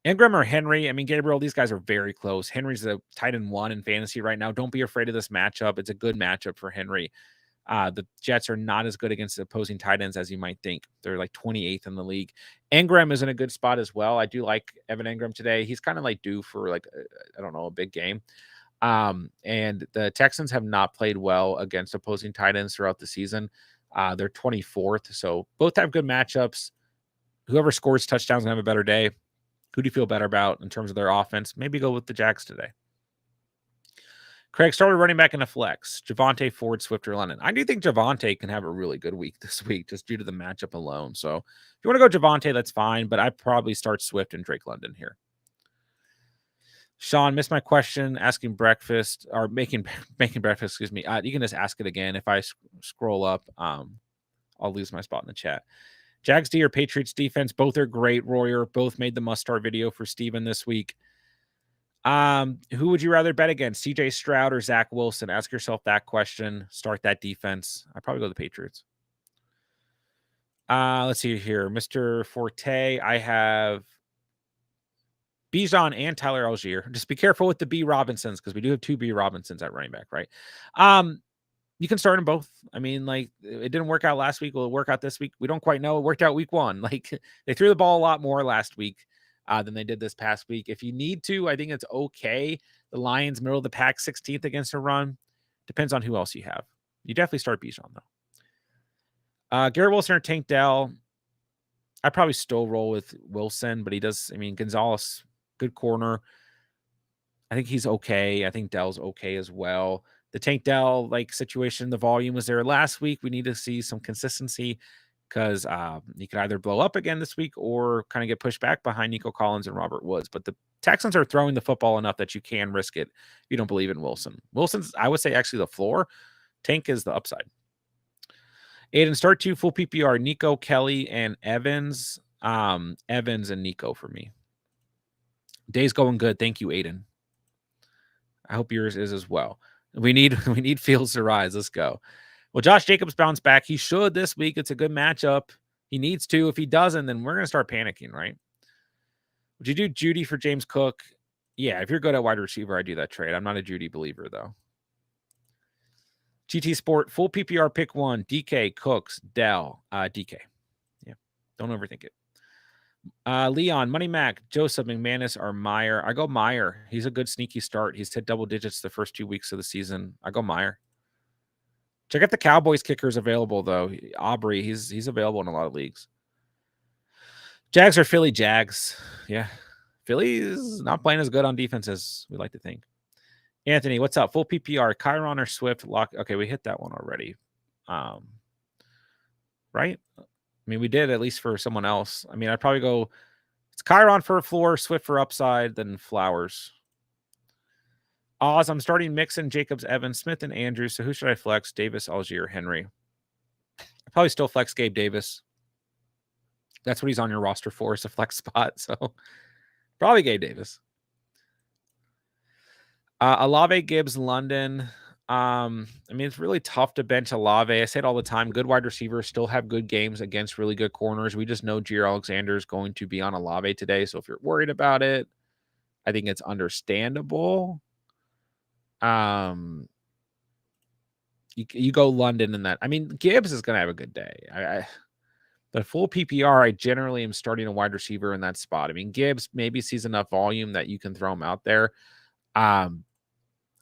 Ingram or Henry? I mean, Gabriel, these guys are very close. Henry's a tight end 1 in fantasy right now. Don't be afraid of this matchup. It's a good matchup for Henry. The Jets are not as good against the opposing tight ends as you might think. They're like 28th in the league. Ingram is in a good spot as well. I do like Evan Ingram today. He's kind of like due for like, a big game. And the Texans have not played well against opposing tight ends throughout the season. They're 24th. So both have good matchups. Whoever scores touchdowns is going to have a better day. Who do you feel better about in terms of their offense? Maybe go with the Jags today. Craig started running back in a flex. Javonte, Ford, Swift, or London. I do think Javonte can have a really good week this week just due to the matchup alone. So if you want to go Javonte, that's fine. But I'd probably start Swift and Drake London here. Sean, missed my question. Asking breakfast or making breakfast. Excuse me. You can just ask it again. If I scroll up, I'll lose my spot in the chat. Jags D or Patriots defense, both are great. Royer both made the must-start video for Steven this week. Who would you rather bet against, CJ Stroud or Zach Wilson? Ask yourself that question. Start that defense. I'd probably go the Patriots. Let's see here. Mr. Forte, I have Bijan and Tyler Algier. Just be careful with the B Robinsons because we do have 2 B Robinsons at running back, right? You can start them both. I mean, like, it didn't work out last week. Will it work out this week? We don't quite know. It worked out week 1. Like, they threw the ball a lot more last week than they did this past week. If you need to, I think it's okay. The Lions, middle of the pack, 16th against a run. Depends on who else you have. You definitely start Bijan, though. Garrett Wilson or Tank Dell. I probably still roll with Wilson, but he does. I mean, Gonzalez, good corner. I think he's okay. I think Dell's okay as well. The Tank Dell situation, the volume was there last week. We need to see some consistency because he could either blow up again this week or kind of get pushed back behind Nico Collins and Robert Woods. But the Texans are throwing the football enough that you can risk it if you don't believe in Wilson. Wilson's, I would say, actually the floor. Tank is the upside. Aiden, start 2 full PPR. Nico, Kelly, and Evans. Evans and Nico for me. Day's going good. Thank you, Aiden. I hope yours is as well. We need Fields to rise. Let's go. Well, Josh Jacobs bounced back. He should this week. It's a good matchup. He needs to. If he doesn't, then we're going to start panicking, right? Would you do Judy for James Cook? Yeah, if you're good at wide receiver, I do that trade. I'm not a Judy believer, though. GT Sport, full PPR, pick 1. DK, Cooks, Dell, DK. Yeah, don't overthink it. Leon, Money Mac, Joseph, McManus, or Meyer. I go Meyer. He's a good sneaky start. He's hit double digits the first 2 weeks of the season. I go Meyer. Check out the Cowboys kickers available, though. Aubrey, he's available in a lot of leagues. Jags or Philly? Jags. Yeah. Philly's not playing as good on defense as we like to think. Anthony, what's up? Full PPR, Chiron or Swift? Lock. Okay, we hit that one already. Right? I mean, we did at least for someone else. I mean, I'd probably go, it's Chiron for a floor, Swift for upside, then Flowers. Oz, I'm starting Mixon, Jacobs, Evans, Smith, and Andrews. So who should I flex? Davis, Algier, Henry. I probably still flex Gabe Davis. That's what he's on your roster for, is a flex spot. So probably Gabe Davis. Olave, Gibbs, London. I mean, it's really tough to bench Olave. I say it all the time. Good wide receivers still have good games against really good corners. We just know Jair Alexander is going to be on Olave today. So if you're worried about it, I think it's understandable. You go London in that. I mean, Gibbs is going to have a good day. The full PPR, I generally am starting a wide receiver in that spot. I mean, Gibbs maybe sees enough volume that you can throw him out there.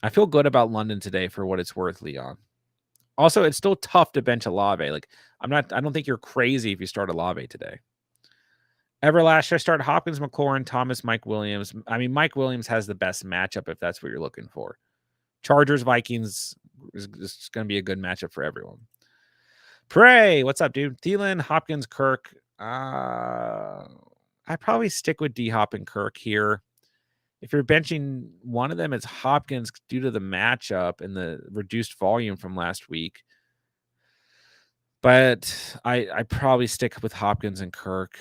I feel good about London today for what it's worth, Leon. Also, it's still tough to bench Olave. Like, I don't think you're crazy if you start Olave today. Everlast, I start Hopkins, McLaurin, Thomas, Mike Williams. I mean, Mike Williams has the best matchup if that's what you're looking for. Chargers, Vikings is going to be a good matchup for everyone. Pray, what's up, dude? Thielen, Hopkins, Kirk. I probably stick with D-Hop and Kirk here. If you're benching one of them, it's Hopkins due to the matchup and the reduced volume from last week. But I probably stick with Hopkins and Kirk.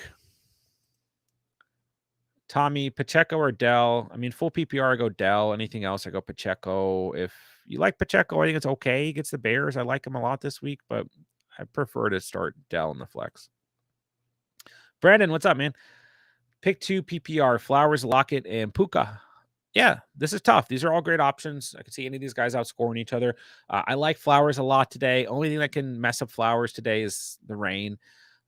Tommy, Pacheco or Dell? I mean, full PPR, I go Dell. Anything else, I go Pacheco. If you like Pacheco, I think it's okay. He gets the Bears. I like him a lot this week, but I prefer to start Dell in the flex. Brandon, what's up, man? Pick 2 PPR, Flowers, Lockett, and Puka. Yeah, this is tough. These are all great options. I can see any of these guys outscoring each other. I like Flowers a lot today. Only thing that can mess up Flowers today is the rain.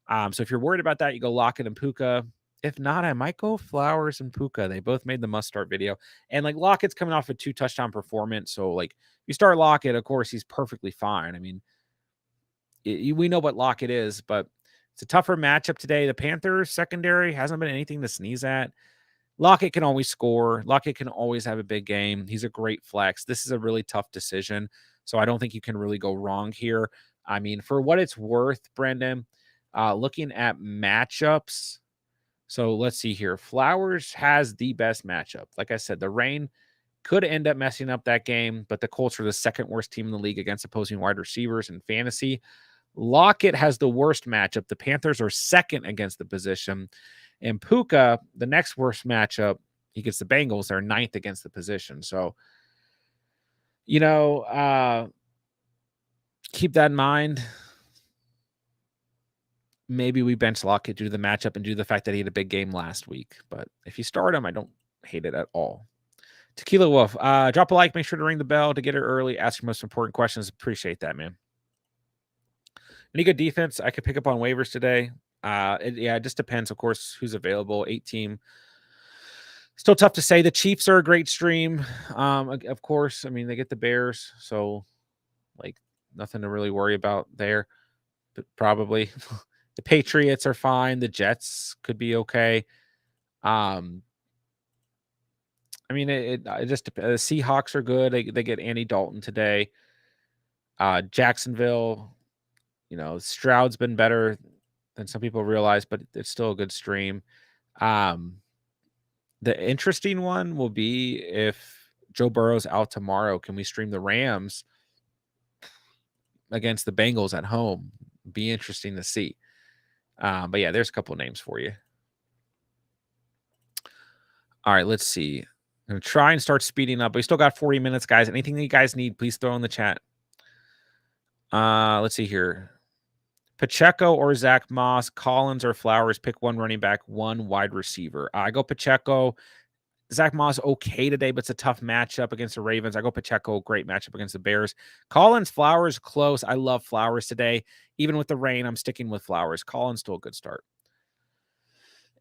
So if you're worried about that, you go Lockett and Puka. If not, I might go Flowers and Puka. They both made the must-start video. And, like, Lockett's coming off a 2-touchdown performance. So, like, you start Lockett, of course, he's perfectly fine. I mean, we know what Lockett is, but it's a tougher matchup today. The Panthers secondary hasn't been anything to sneeze at. Lockett can always score. Lockett can always have a big game. He's a great flex. This is a really tough decision, so I don't think you can really go wrong here. I mean, for what it's worth, Brendan, looking at matchups. So let's see here. Flowers has the best matchup. Like I said, the rain could end up messing up that game, but the Colts are the second worst team in the league against opposing wide receivers in fantasy. Lockett has the worst matchup. The Panthers are second against the position. And Puka, the next worst matchup, he gets the Bengals. They're ninth against the position. So, keep that in mind. Maybe we bench Lockett due to the matchup and due to the fact that he had a big game last week. But if you start him, I don't hate it at all. Tequila Wolf, drop a like. Make sure to ring the bell to get it early. Ask your most important questions. Appreciate that, man. Any good defense I could pick up on waivers today? It just depends, of course, who's available. 8-team. Still tough to say. The Chiefs are a great stream. Of course, I mean, they get the Bears, so, like, nothing to really worry about there. But probably the Patriots are fine. The Jets could be okay. I mean, it just depends. The Seahawks are good. They get Andy Dalton today. Jacksonville, Stroud's been better than some people realize, but it's still a good stream. The interesting one will be if Joe Burrow's out tomorrow, can we stream the Rams against the Bengals at home? Be interesting to see. But yeah, there's a couple names for you. All right, let's see. I'm going to try and start speeding up. We still got 40 minutes, guys. Anything that you guys need, please throw in the chat. Let's see here. Pacheco or Zach Moss, Collins or Flowers, pick one running back, one wide receiver. I go Pacheco. Zach Moss, okay today, but it's a tough matchup against the Ravens. I go Pacheco, great matchup against the Bears. Collins, Flowers, close. I love Flowers today. Even with the rain, I'm sticking with Flowers. Collins, still a good start.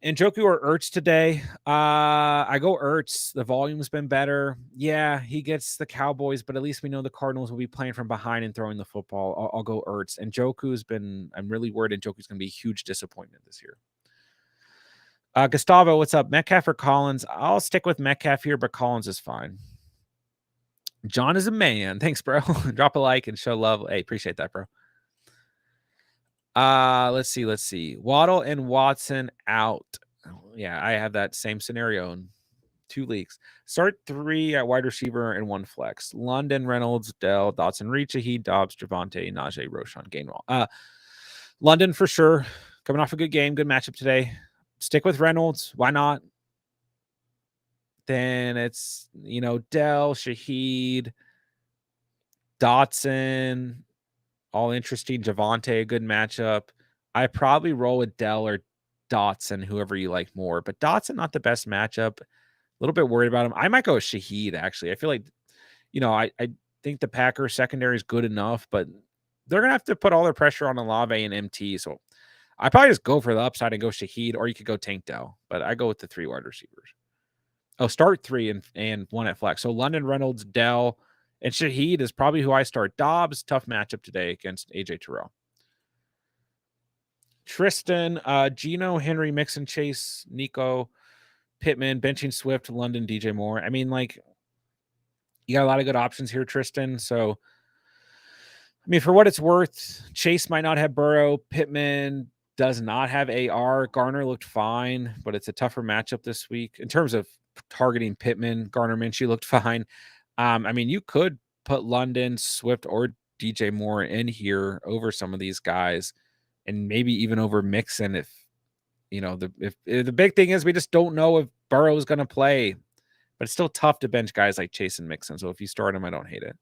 Njoku or Ertz today? I go Ertz. The volume's been better. Yeah, he gets the Cowboys, but at least we know the Cardinals will be playing from behind and throwing the football. I'll go Ertz. And I'm really worried Njoku's going to be a huge disappointment this year. Gustavo, what's up? Metcalf or Collins? I'll stick with Metcalf here, but Collins is fine. John is a man. Thanks, bro. Drop a like and show love. Hey, appreciate that, bro. Let's see. Waddle and Watson out. Yeah, I have that same scenario in 2 leagues. Start 3 at wide receiver and 1 flex. London, Reynolds, Dell, Dotson, Reed, Shaheed, Dobbs, Javonte, Najee, Roshan, Gainwell. London for sure. Coming off a good game, good matchup today. Stick with Reynolds. Why not? Then it's, Dell, Shaheed, Dotson, all interesting. Javante, a good matchup. I probably roll with Dell or Dotson, whoever you like more. But Dotson, not the best matchup. A little bit worried about him. I might go with Shaheed, actually. I feel like, I think the Packers secondary is good enough, but they're going to have to put all their pressure on Olave and MT. So I probably just go for the upside and go Shaheed, or you could go Tank Dell. But I go with the 3 wide receivers. Oh, start 3 and 1 at flex. So London, Reynolds, Dell, and Shaheed is probably who I start. Dobbs, tough matchup today against AJ Terrell. Tristan, Gino, Henry, Mixon, Chase, Nico, Pittman, benching Swift, London, DJ Moore. I mean, you got a lot of good options here, Tristan. So, for what it's worth, Chase might not have Burrow. Pittman does not have AR. Garner looked fine, but it's a tougher matchup this week. In terms of targeting Pittman, Garner Minshew looked fine. You could put London, Swift, or DJ Moore in here over some of these guys, and maybe even over Mixon if the big thing is we just don't know if Burrow is going to play, but it's still tough to bench guys like Chase and Mixon. So if you start him, I don't hate it.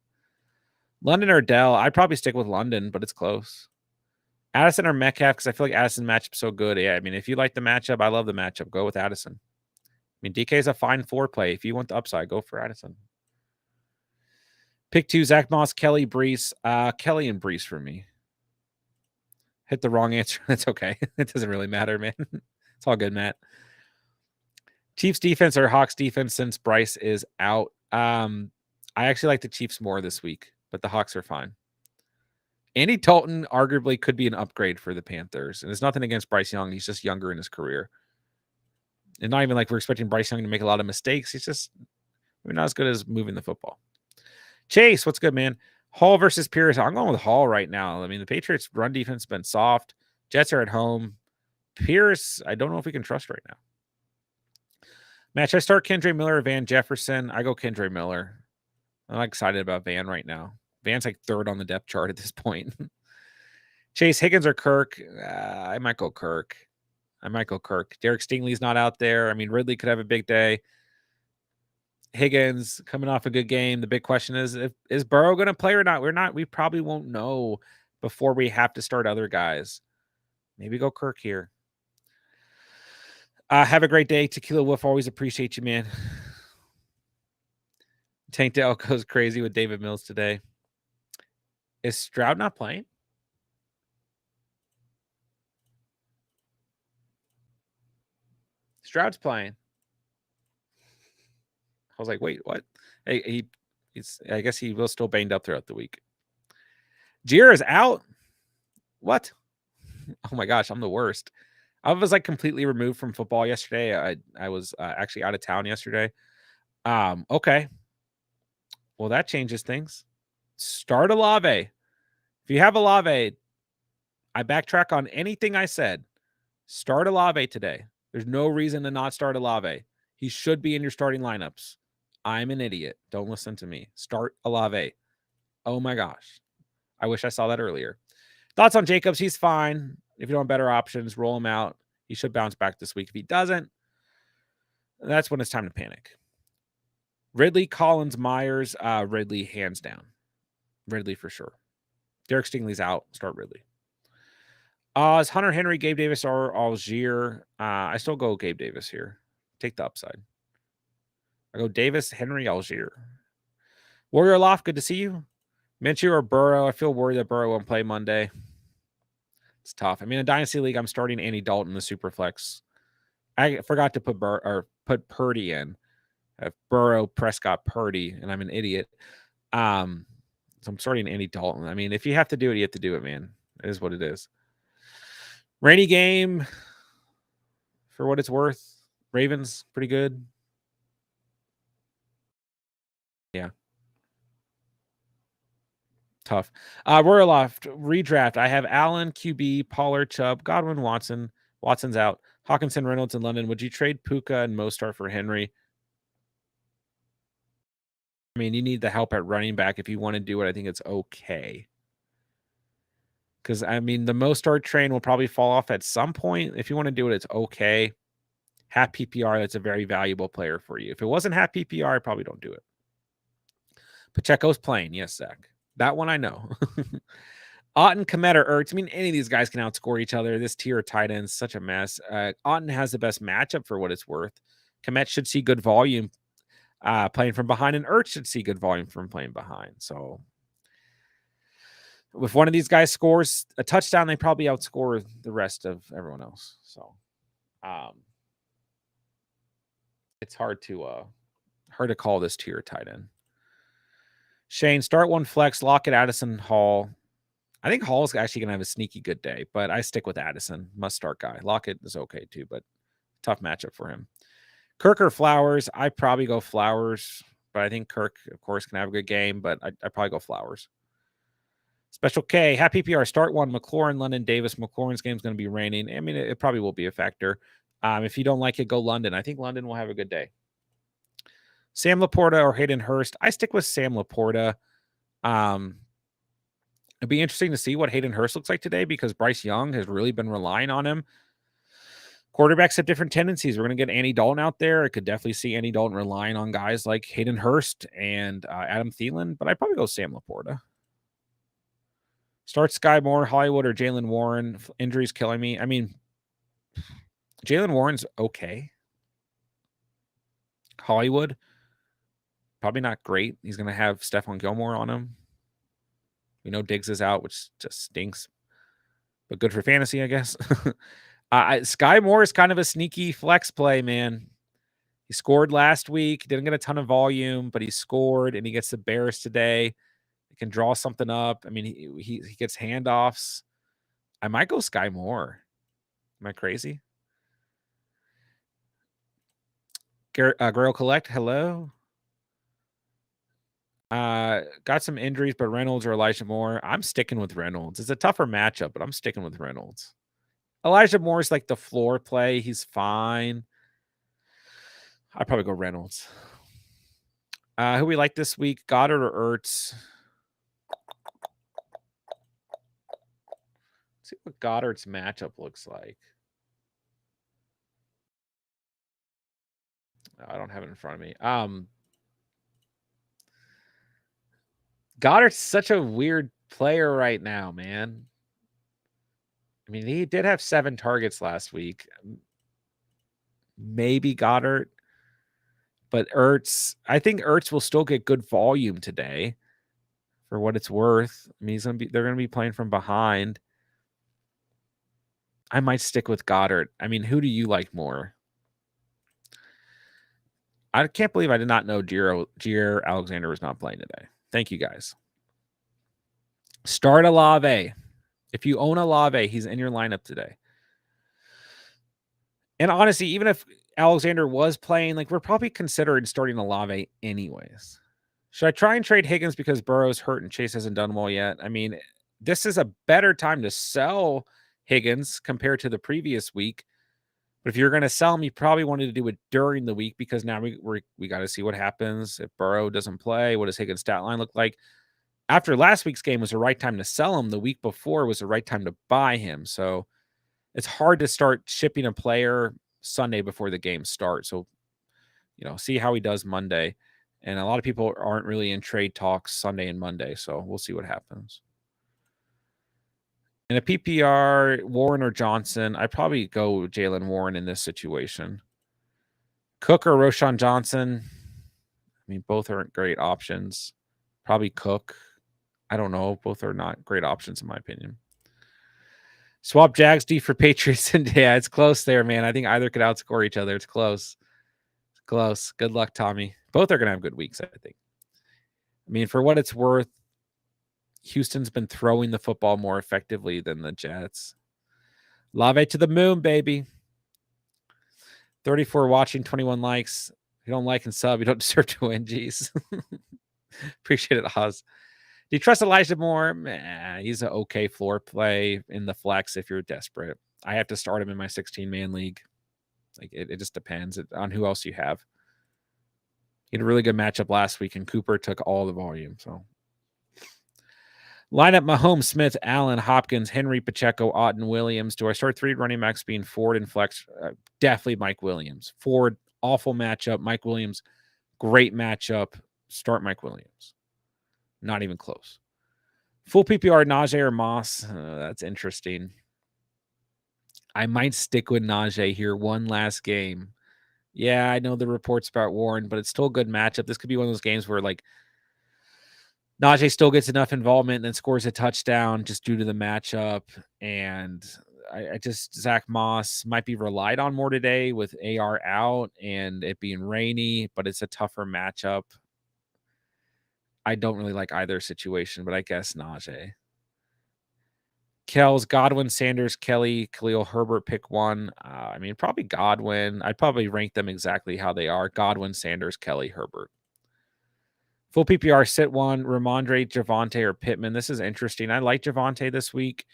London or Dell, I'd probably stick with London, but it's close. Addison or Metcalf, because I feel like Addison matchup's so good. Yeah, if you like the matchup, I love the matchup. Go with Addison. DK is a fine 4 play. If you want the upside, go for Addison. Pick 2, Zach Moss, Kelly, Brees. Kelly and Brees for me. Hit the wrong answer. That's okay. It doesn't really matter, man. It's all good, Matt. Chiefs defense or Hawks defense since Bryce is out. I actually like the Chiefs more this week, but the Hawks are fine. Andy Dalton arguably could be an upgrade for the Panthers. And it's nothing against Bryce Young. He's just younger in his career. And not even like we're expecting Bryce Young to make a lot of mistakes. He's just not as good as moving the football. Chase, what's good, man? Hall versus Pierce. I'm going with Hall right now. The Patriots' run defense has been soft. Jets are at home. Pierce, I don't know if we can trust right now. Match, I start Kendre Miller or Van Jefferson. I go Kendre Miller. I'm not excited about Van right now. Van's like 3rd on the depth chart at this point. Chase, Higgins or Kirk? I might go Kirk. Derek Stingley's not out there. Ridley could have a big day. Higgins coming off a good game. The big question is Burrow going to play or not? We probably won't know before we have to start other guys. Maybe go Kirk here. Have a great day. Tequila Wolf, always appreciate you, man. Tank Dell goes crazy with David Mills today. Is Stroud not playing? Stroud's playing. I was like, wait, what? Hey, I guess he will still banged up throughout the week. Jira is out. What? Oh my gosh, I'm the worst. I was like completely removed from football yesterday. I was actually out of town yesterday. Okay. Well, that changes things. Start Olave. If you have Olave, I backtrack on anything I said. Start Olave today. There's no reason to not start Olave. He should be in your starting lineups. I'm an idiot. Don't listen to me. Start Olave. Oh my gosh. I wish I saw that earlier. Thoughts on Jacobs? He's fine. If you don't have better options, roll him out. He should bounce back this week. If he doesn't, that's when it's time to panic. Ridley, Collins, Myers, Ridley, hands down. Ridley for sure. Derek Stingley's out. Start Ridley. Is Hunter Henry, Gabe Davis, or Algier? I still go Gabe Davis here. Take the upside. I go Davis, Henry, Algier. Warrior Loft, good to see you. Minshew or Burrow? I feel worried that Burrow won't play Monday. It's tough. In a Dynasty League, I'm starting Andy Dalton, the Superflex. I forgot to put Purdy in. I have Burrow, Prescott, Purdy, and I'm an idiot. So I'm starting Andy Dalton. If you have to do it, you have to do it, man. It is what it is. Rainy game, for what it's worth. Ravens, pretty good. Yeah. Tough. Royal Loft, redraft. I have Allen, QB, Pollard, Chubb, Godwin, Watson. Watson's out. Hawkinson, Reynolds, and London. Would you trade Puka and Mostert for Henry? You need the help at running back if you want to do it. I think it's okay. Because, I mean, the Mostert train will probably fall off at some point. If you want to do it, it's okay. Half PPR, that's a very valuable player for you. If it wasn't half PPR, I probably don't do it. Pacheco's playing. Yes, Zach. That one I know. Otten, Komet, or Ertz. I mean, any of these guys can outscore each other. This tier of tight ends, such a mess. Otten has the best matchup for what it's worth. Komet should see good volume playing from behind, and Ertz should see good volume from playing behind. So if one of these guys scores a touchdown, they probably outscore the rest of everyone else. So it's hard to call this tier tight end. Shane, start one flex, Lockett, Addison, Hall. I think Hall's actually going to have a sneaky good day, but I stick with Addison. Must start guy. Lockett is okay too, but tough matchup for him. Kirk or Flowers? I probably go Flowers, but I think Kirk, of course, can have a good game, but I probably go Flowers. Special K, happy PPR, start one, McLaurin, London, Davis. McLaurin's game is going to be raining. I mean, it probably will be a factor. If you don't like it, go London. I think London will have a good day. Sam Laporta or Hayden Hurst? I stick with Sam Laporta. It'd be interesting to see what Hayden Hurst looks like today because Bryce Young has really been relying on him. Quarterbacks have different tendencies. We're going to get Andy Dalton out there. I could definitely see Andy Dalton relying on guys like Hayden Hurst and Adam Thielen, but I'd probably go Sam Laporta. Start Sky Moore, Hollywood, or Jalen Warren. Injuries killing me. I mean, Jalen Warren's okay. Hollywood, probably not great. He's going to have Stephon Gilmore on him. We know Diggs is out, which just stinks, but good for fantasy, I guess. Sky Moore is kind of a sneaky flex play, man. He scored last week. Didn't get a ton of volume, but he scored, and he gets the Bears today. He can draw something up. I mean, he gets handoffs. I might go Sky Moore. Am I crazy? Grail Collect, hello. Got some injuries, but Reynolds or Elijah Moore. I'm sticking with Reynolds. It's a tougher matchup, but I'm sticking with Reynolds. Elijah Moore is like the floor play. He's fine. I'd probably go Reynolds. Who we like this week? Goddard or Ertz? Let's see what Goddard's matchup looks like. I don't have it in front of me. Goddard's such a weird player right now, man. I mean, he did have 7 targets last week. Maybe Goddard. But Ertz, I think Ertz will still get good volume today for what it's worth. I mean, they're going to be playing from behind. I might stick with Goddard. I mean, who do you like more? I can't believe I did not know Jair Alexander was not playing today. Thank you, guys. Start Olave. If you own Olave, he's in your lineup today. And honestly, even if Alexander was playing, like we're probably considering starting Olave anyways. Should I try and trade Higgins because Burrow's hurt and Chase hasn't done well yet? I mean, this is a better time to sell Higgins compared to the previous week. But if you're going to sell him, you probably wanted to do it during the week because now we got to see what happens. If Burrow doesn't play, what does Higgins' stat line look like? After last week's game was the right time to sell him. The week before was the right time to buy him. So it's hard to start shipping a player Sunday before the game starts. So, see how he does Monday. And a lot of people aren't really in trade talks Sunday and Monday. So we'll see what happens. In a PPR, Warren or Johnson, I'd probably go Jalen Warren in this situation. Cook or Roshan Johnson. I mean, both aren't great options. Probably Cook. I don't know. Both are not great options in my opinion. Swap Jags D for Patriots. And yeah, it's close there, man. I think either could outscore each other. It's close. It's close. Good luck, Tommy. Both are going to have good weeks, I think. I mean, for what it's worth, Houston's been throwing the football more effectively than the Jets. Lave to the moon, baby. 34 watching, 21 likes. If you don't like and sub, you don't deserve to win. Jeez. Appreciate it, Oz. Do you trust Elijah Moore? He's an okay floor play in the flex if you're desperate. I have to start him in my 16-man league. Like it just depends on who else you have. He had a really good matchup last week, and Cooper took all the volume. So Lineup: Mahomes, Smith, Allen, Hopkins, Henry, Pacheco, Otton, Williams. Do I start 3 running backs being Ford and flex? Definitely Mike Williams. Ford, awful matchup. Mike Williams, great matchup. Start Mike Williams. Not even close. Full PPR, Najee or Moss? That's interesting. I might stick with Najee here one last game. Yeah, I know the reports about Warren, but it's still a good matchup. This could be one of those games where, like, Najee still gets enough involvement and then scores a touchdown just due to the matchup. And I just, Zach Moss might be relied on more today with AR out and it being rainy, but it's a tougher matchup. I don't really like either situation, but I guess Najee. Kells, Godwin, Sanders, Kelly, Khalil Herbert, pick one. I mean, probably Godwin. I'd probably rank them exactly how they are. Godwin, Sanders, Kelly, Herbert. Full PPR, sit one, Ramondre, Javonte, or Pittman. This is interesting. I like Javonte this week.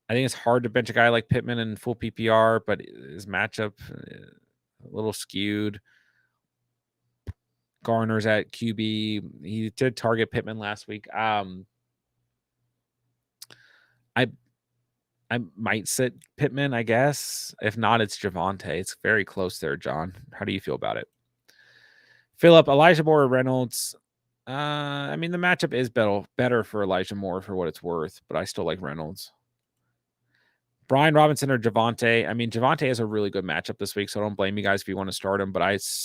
I think it's hard to bench a guy like Pittman in full PPR, but his matchup a little skewed. Garner's at QB. He did target Pittman last week. I might sit Pittman, I guess. If not, it's Javonte. It's very close there, John. How do you feel about it? Philip, Elijah Moore or Reynolds? I mean, the matchup is better for Elijah Moore for what it's worth, but I still like Reynolds. Brian Robinson or Javonte? I mean, Javonte has a really good matchup this week, so I don't blame you guys if you want to start him, but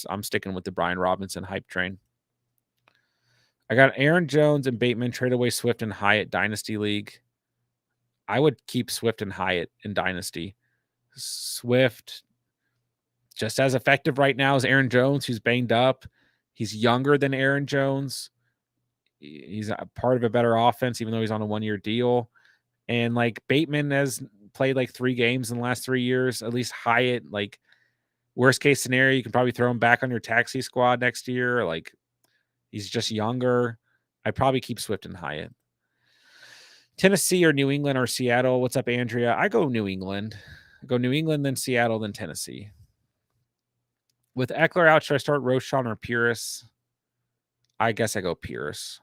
I'm sticking with the Brian Robinson hype train. I got Aaron Jones and Bateman, trade away Swift and Hyatt Dynasty League. I would keep Swift and Hyatt in Dynasty. Swift, just as effective right now as Aaron Jones, who's banged up. He's younger than Aaron Jones. He's a part of a better offense, even though he's on a 1-year deal. And like Bateman has played like 3 games in the last 3 years. At least Hyatt, like worst case scenario, you can probably throw him back on your taxi squad next year. Like he's just younger. I'd probably keep Swift and Hyatt. Tennessee or New England or Seattle? What's up, Andrea? I go New England. I go New England, then Seattle, then Tennessee. With Eckler out, should I start Roschon or Pierce? I guess I go Pierce.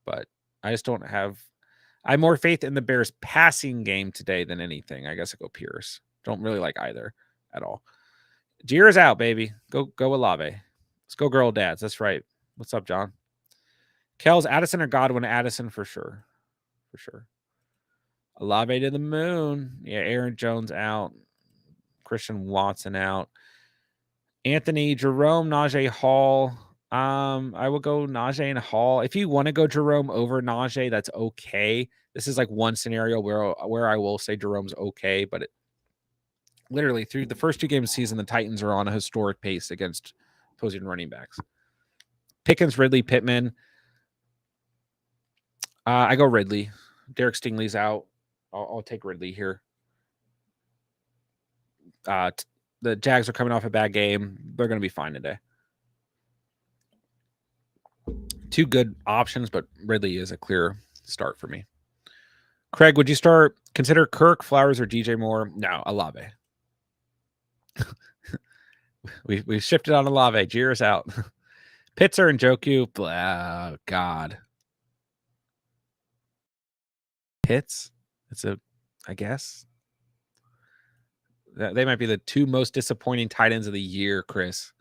But I just don't have... I have more faith in the Bears' passing game today than anything. I guess I go Pierce. Don't really like either at all. Jeer's out, baby. Go Olave. Let's go girl dads. That's right. What's up, John? Kells, Addison or Godwin? Addison for sure. For sure. Olave to the moon. Yeah, Aaron Jones out. Christian Watson out. Anthony, Jerome, Najee, Hall. I will go Najee and Hall. If you want to go Jerome over Najee, that's okay. This is like one scenario where I will say Jerome's okay, but literally through the first 2 games of the season, the Titans are on a historic pace against opposing running backs. Pickens, Ridley, Pittman. I go Ridley. Derek Stingley's out. I'll take Ridley here. The Jags are coming off a bad game. They're going to be fine today. 2 good options, but Ridley is a clear start for me. Craig, would you consider Kirk, Flowers, or DJ Moore? No, Olave. We've shifted on Olave. Jeer's out. Pitzer and Njoku. Oh, God. Pitts? I guess. They might be the 2 most disappointing tight ends of the year, Chris.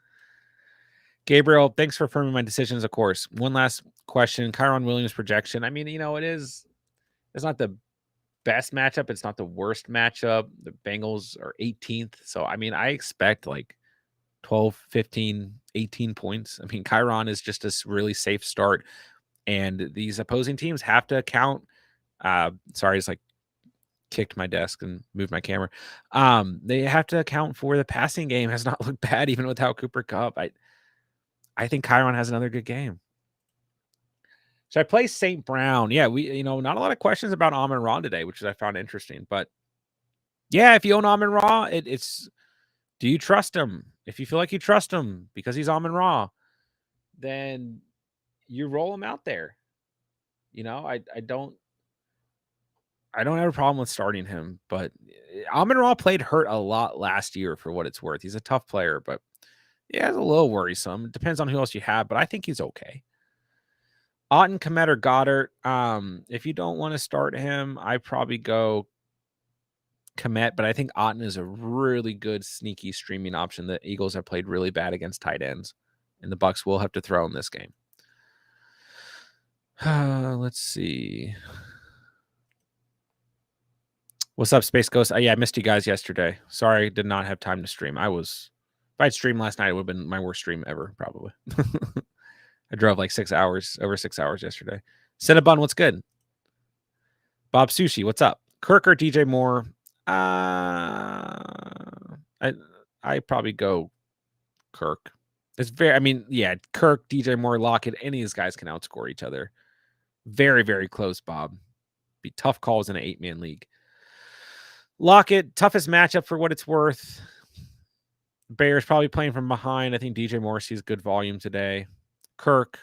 Gabriel, thanks for affirming my decisions, of course. One last question. Kyron Williams projection. I mean, it's not the best matchup. It's not the worst matchup. The Bengals are 18th. So, I mean, I expect like 12, 15, 18 points. I mean, Kyron is just a really safe start. And these opposing teams have to account. Sorry, it's like kicked my desk and moved my camera. They have to account for the passing game has not looked bad even without Cooper Kupp. I think Kyron has another good game. Should I play St. Brown? Yeah, not a lot of questions about Amon-Ra today, which I found interesting. But yeah, if you own Amon-Ra, it's do you trust him? If you feel like you trust him because he's Amon-Ra, then you roll him out there. I don't have a problem with starting him, but Amon-Ra played hurt a lot last year for what it's worth. He's a tough player, but yeah, it's a little worrisome. It depends on who else you have, but I think he's okay. Otten, Komet, or Goddard. If you don't want to start him, I probably go Komet, but I think Otten is a really good sneaky streaming option. The Eagles have played really bad against tight ends, and the Bucs will have to throw in this game. Let's see. What's up, Space Ghost? Yeah, I missed you guys yesterday. Sorry, I did not have time to stream. If I'd streamed last night, it would have been my worst stream ever, probably. I drove like 6 hours, over 6 hours yesterday. Cinnabon, what's good? Bob Sushi, what's up? Kirk or DJ Moore? I probably go Kirk. It's Kirk, DJ Moore, Lockett, any of these guys can outscore each other. Very, very close, Bob. Be tough calls in an 8-man league. Lockett, toughest matchup for what it's worth. Bears probably playing from behind. I think DJ Moore sees good volume today. Kirk,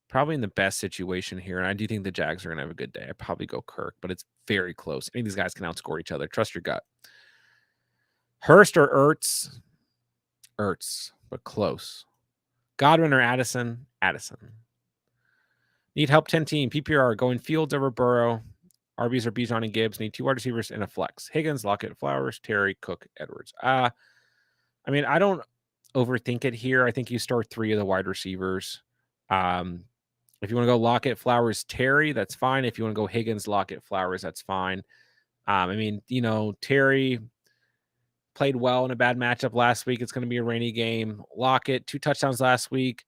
probably in the best situation here. And I do think the Jags are going to have a good day. I'd probably go Kirk, but it's very close. Any of these guys can outscore each other. Trust your gut. Hurst or Ertz? Ertz, but close. Godwin or Addison? Addison. Need help 10 team. PPR going Fields over Burrow. RBs or Bijan and Gibbs. Need 2 wide receivers and a flex. Higgins, Lockett, Flowers, Terry, Cook, Edwards. I don't overthink it here. I think you start 3 of the wide receivers. If you want to go Lockett, Flowers, Terry, that's fine. If you want to go Higgins, Lockett, Flowers, that's fine. Terry played well in a bad matchup last week. It's going to be a rainy game. Lockett, 2 touchdowns last week,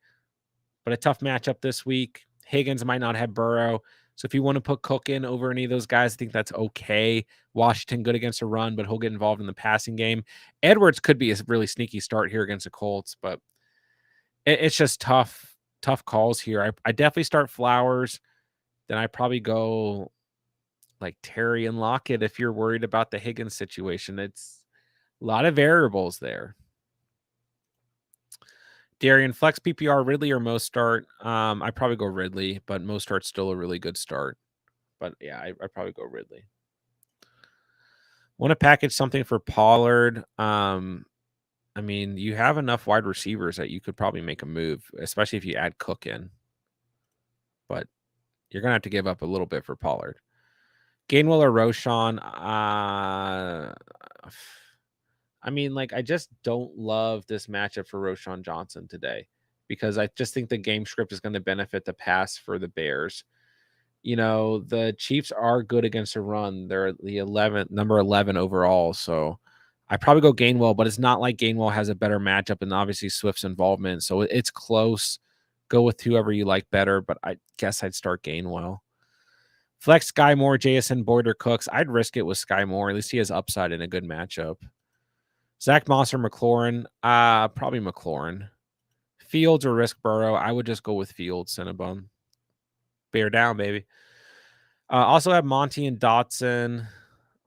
but a tough matchup this week. Higgins might not have Burrow. So if you want to put Cook in over any of those guys, I think that's okay. Washington good against a run, but he'll get involved in the passing game. Edwards could be a really sneaky start here against the Colts, but it's just tough calls here. I definitely start Flowers. Then I probably go like Terry and Lockett if you're worried about the Higgins situation. It's a lot of variables there. Darian, flex PPR, Ridley or Mostart? I probably go Ridley, but Mostart's still a really good start. But yeah, I probably go Ridley. Want to package something for Pollard? You have enough wide receivers that you could probably make a move, especially if you add Cook in. But you're going to have to give up a little bit for Pollard. Gainwell or Roshan? I just don't love this matchup for Roshan Johnson today because I just think the game script is going to benefit the pass for the Bears. The Chiefs are good against a run. They're the number 11 overall. So I probably go Gainwell, but it's not like Gainwell has a better matchup and obviously Swift's involvement. So it's close. Go with whoever you like better, but I guess I'd start Gainwell. Flex Sky Moore, JSN, Boyd, or Cooks. I'd risk it with Sky Moore. At least he has upside in a good matchup. Zach Moss or McLaurin? Probably McLaurin. Fields or risk Burrow? I would just go with Fields, Cinnabon. Bear down, baby. Also have Monty and Dotson.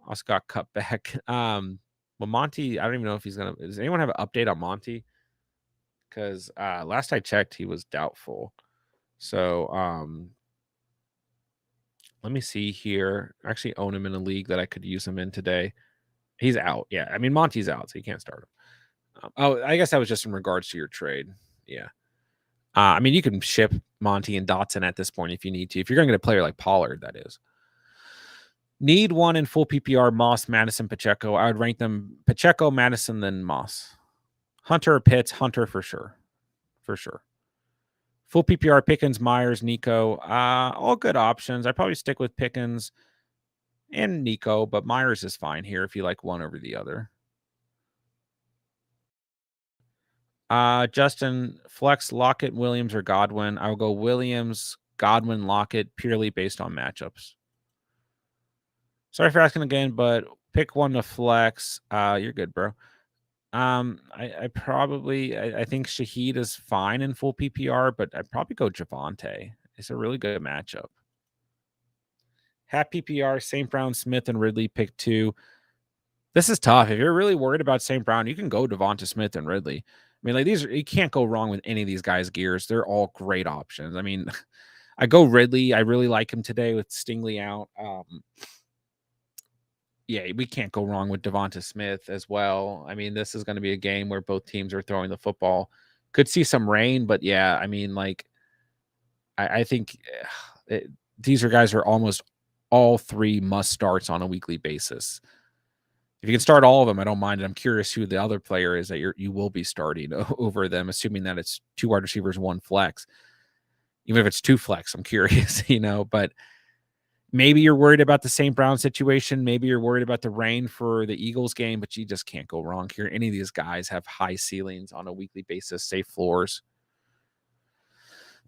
Also got cut back. Monty, I don't even know if he's going to... Does anyone have an update on Monty? Because last I checked, he was doubtful. So, let me see here. I actually own him in a league that I could use him in today. He's out. Yeah. Monty's out, so you can't start him. I guess that was just in regards to your trade. Yeah. You can ship Monty and Dotson at this point if you need to. If you're going to get a player like Pollard, that is. Need one in full PPR, Moss, Madison, Pacheco. I would rank them Pacheco, Madison, then Moss. Hunter or Pitts, Hunter for sure. For sure. Full PPR, Pickens, Myers, Nico. All good options. I'd probably stick with Pickens and Nico, but Myers is fine here if you like one over the other. Justin, flex Lockett, Williams, or Godwin. I'll go Williams, Godwin, Lockett, purely based on matchups. Sorry for asking again, but pick one to flex. You're good, bro. I think Shaheed is fine in full PPR, but I'd probably go Javonte. It's a really good matchup. Half PPR, St. Brown, Smith, and Ridley pick 2. This is tough. If you're really worried about St. Brown, you can go Devonta Smith and Ridley. You can't go wrong with any of these guys' gears. They're all great options. I go Ridley. I really like him today with Stingley out. We can't go wrong with Devonta Smith as well. This is going to be a game where both teams are throwing the football. Could see some rain, but yeah, I think these guys are almost all 3 must starts on a weekly basis. If you can start all of them, I don't mind. I'm curious who the other player is that you will be starting over them, assuming that it's 2 wide receivers, 1 flex. Even if it's 2 flex, I'm curious, but maybe you're worried about the St. Brown situation. Maybe you're worried about the rain for the Eagles game, but you just can't go wrong here. Any of these guys have high ceilings on a weekly basis, safe floors.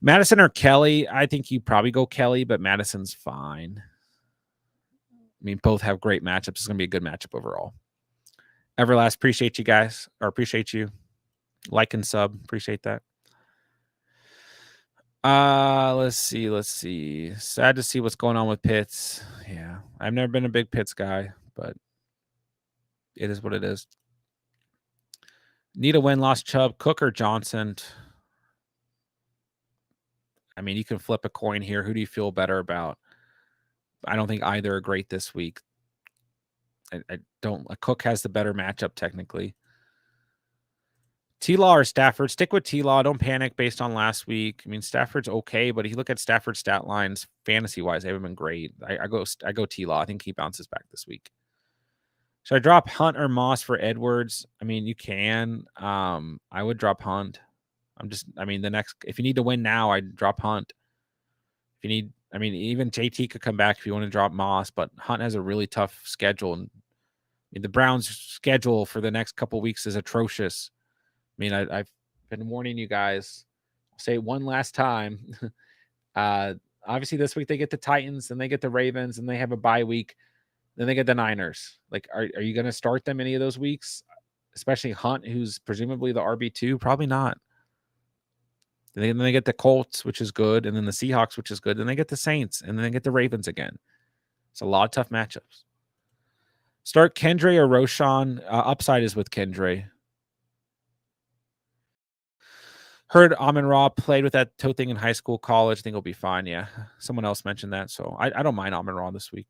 Madison or Kelly, I think you probably go Kelly, but Madison's fine. I mean, both have great matchups. It's going to be a good matchup overall. Everlast, appreciate you guys, or appreciate you. Like and sub, appreciate that. Let's see. Sad to see what's going on with Pitts. Yeah, I've never been a big Pitts guy, but it is what it is. Need a win, lost Chubb, Cook or Johnson. I mean, you can flip a coin here. Who do you feel better about? I don't think either are great this week. I don't. Cook has the better matchup technically. T-Law or Stafford? Stick with T-Law. Don't panic based on last week. I mean, Stafford's okay, but if you look at Stafford's stat lines, fantasy-wise, they haven't been great. I go T-Law. I think he bounces back this week. Should I drop Hunt or Moss for Edwards? I mean, you can. I would drop Hunt. If you need to win now, I'd drop Hunt. If you need, even JT could come back if you want to drop Moss, but Hunt has a really tough schedule. And the Browns' schedule for the next couple weeks is atrocious. I've been warning you guys. I'll say it one last time. Obviously, this week they get the Titans, and they get the Ravens, and they have a bye week. Then they get the Niners. Like, are you going to start them any of those weeks? Especially Hunt, who's presumably the RB2? Probably not. Then they get the Colts, which is good, and then the Seahawks, which is good. Then they get the Saints, and then they get the Ravens again. It's a lot of tough matchups. Start Kendre or Roshan. Upside is with Kendre. Heard Amon-Ra played with that toe thing in high school, college. I think he'll be fine. Yeah, someone else mentioned that, so I don't mind Amon-Ra this week.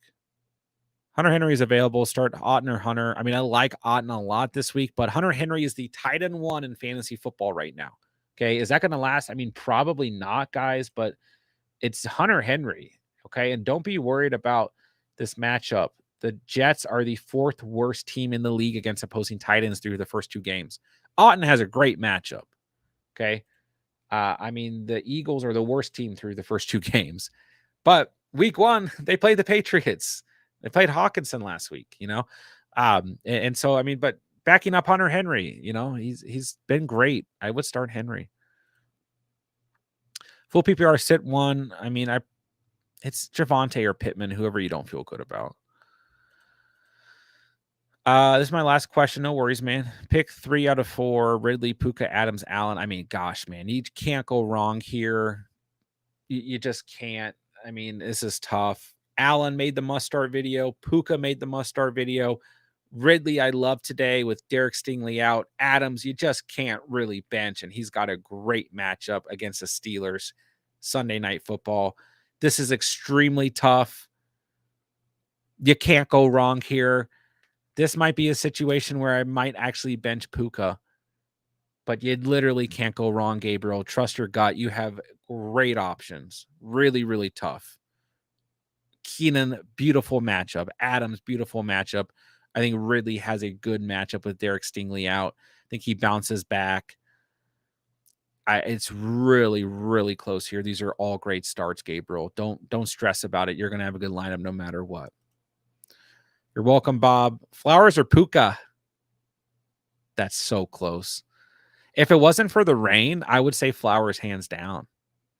Hunter Henry is available. Start Otten or Hunter. I like Otten a lot this week, but Hunter Henry is the tight end 1 in fantasy football right now. Okay, is that going to last? Probably not, guys, but it's Hunter Henry. Okay, and don't be worried about this matchup. The Jets are the 4th worst team in the league against opposing tight ends through the first 2 games. Otten has a great matchup. Okay, the Eagles are the worst team through the first 2 games, but week 1 they played the Patriots. They played Hawkinson last week. And so but backing up Hunter Henry, he's been great. I would start Henry. Full PPR sit 1. It's Javonte or Pittman, whoever you don't feel good about. This is my last question. No worries, man. Pick 3 out of 4. Ridley, Puka, Adams, Allen. Gosh, man, you can't go wrong here. You just can't. This is tough. Allen made the must-start video. Puka made the must-start video. Ridley, I love today with Derek Stingley out. Adams, you just can't really bench, and he's got a great matchup against the Steelers Sunday Night Football. This is extremely tough. You can't go wrong here. This might be a situation where I might actually bench Puka, but you literally can't go wrong, Gabriel. Trust your gut. You have great options. Really, really tough. Keenan, beautiful matchup. Adams, beautiful matchup. I think Ridley has a good matchup with Derek Stingley out. I think he bounces back. It's really, really close here. These are all great starts, Gabriel. Don't stress about it. You're going to have a good lineup no matter what. You're welcome, Bob. Flowers or Puka? That's so close. If it wasn't for the rain, I would say Flowers hands down.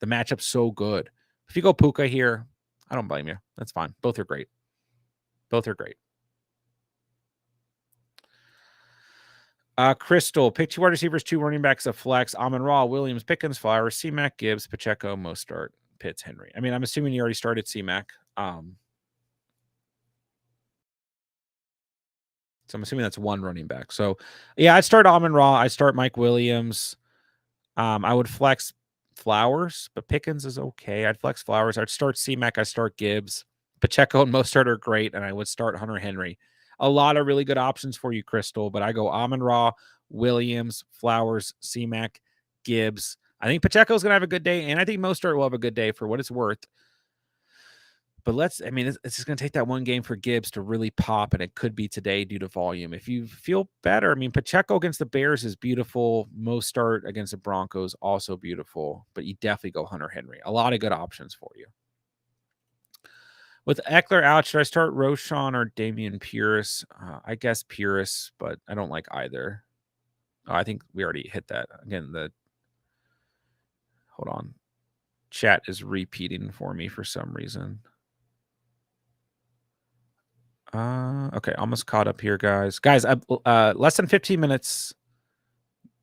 The matchup's so good. If you go Puka here, I don't blame you. That's fine. Both are great. Both are great. Crystal, pick 2 wide receivers, 2 running backs, a flex. Amon-Ra, Williams, Pickens, Flowers, C-Mac, Gibbs, Pacheco, Mostert, Pitts, Henry. I'm assuming you already started C-Mac. So I'm assuming that's 1 running back. So, yeah, I'd start Amon-Ra. I'd start Mike Williams. I would flex Flowers, but Pickens is okay. I'd flex Flowers. I'd start C-Mac. I'd start Gibbs. Pacheco and Mostert are great, and I would start Hunter Henry. A lot of really good options for you, Crystal, but I go Amon-Ra, Williams, Flowers, C-Mac, Gibbs. I think Pacheco's going to have a good day, and I think Mostert will have a good day for what it's worth. But it's just going to take that one game for Gibbs to really pop, and it could be today due to volume. If you feel better, I mean, Pacheco against the Bears is beautiful. Mostert against the Broncos, also beautiful. But you definitely go Hunter Henry. A lot of good options for you. With Eckler out, should I start Roschon or Damian Pierce? I guess Pierce, but I don't like either. I think we already hit that. Again, hold on. Chat is repeating for me for some reason. Okay, almost caught up here, guys. Guys, less than 15 minutes.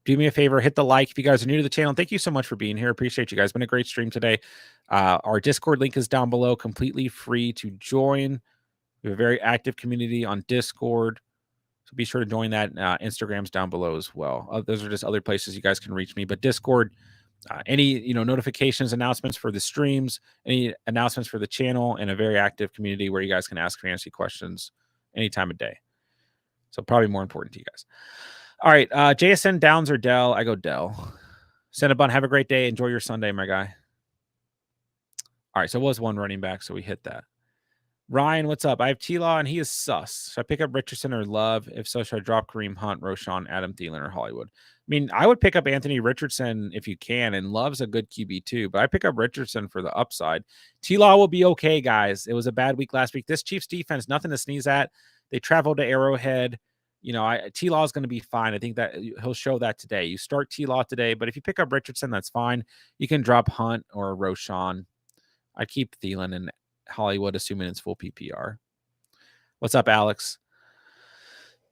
Do me a favor, hit the like if you guys are new to the channel. Thank you so much for being here. Appreciate you guys. Been a great stream today. Our Discord link is down below, completely free to join. We have a very active community on Discord, so be sure to join that. Instagram's down below as well. Those are just other places you guys can reach me. But Discord, any notifications, announcements for the streams, any announcements for the channel, and a very active community where you guys can ask fantasy questions any time of day. So probably more important to you guys. All right, JSN, Downs, or Dell? I go Dell. Cinnabon, have a great day. Enjoy your Sunday, my guy. All right, so it was one running back, so we hit that. Ryan, what's up? I have T-Law, and he is sus. Should I pick up Richardson or Love? If so, should I drop Kareem Hunt, Roschon, Adam Thielen, or Hollywood? I mean, I would pick up Anthony Richardson if you can, and Love's a good QB too, but I pick up Richardson for the upside. T-Law will be okay, guys. It was a bad week last week. This Chiefs defense, nothing to sneeze at. They traveled to Arrowhead. T-Law is going to be fine. I think that he'll show that today. You start T-Law today, but if you pick up Richardson, that's fine. You can drop Hunt or Roschon. I keep Thielen and Hollywood, assuming it's full PPR. What's up, Alex?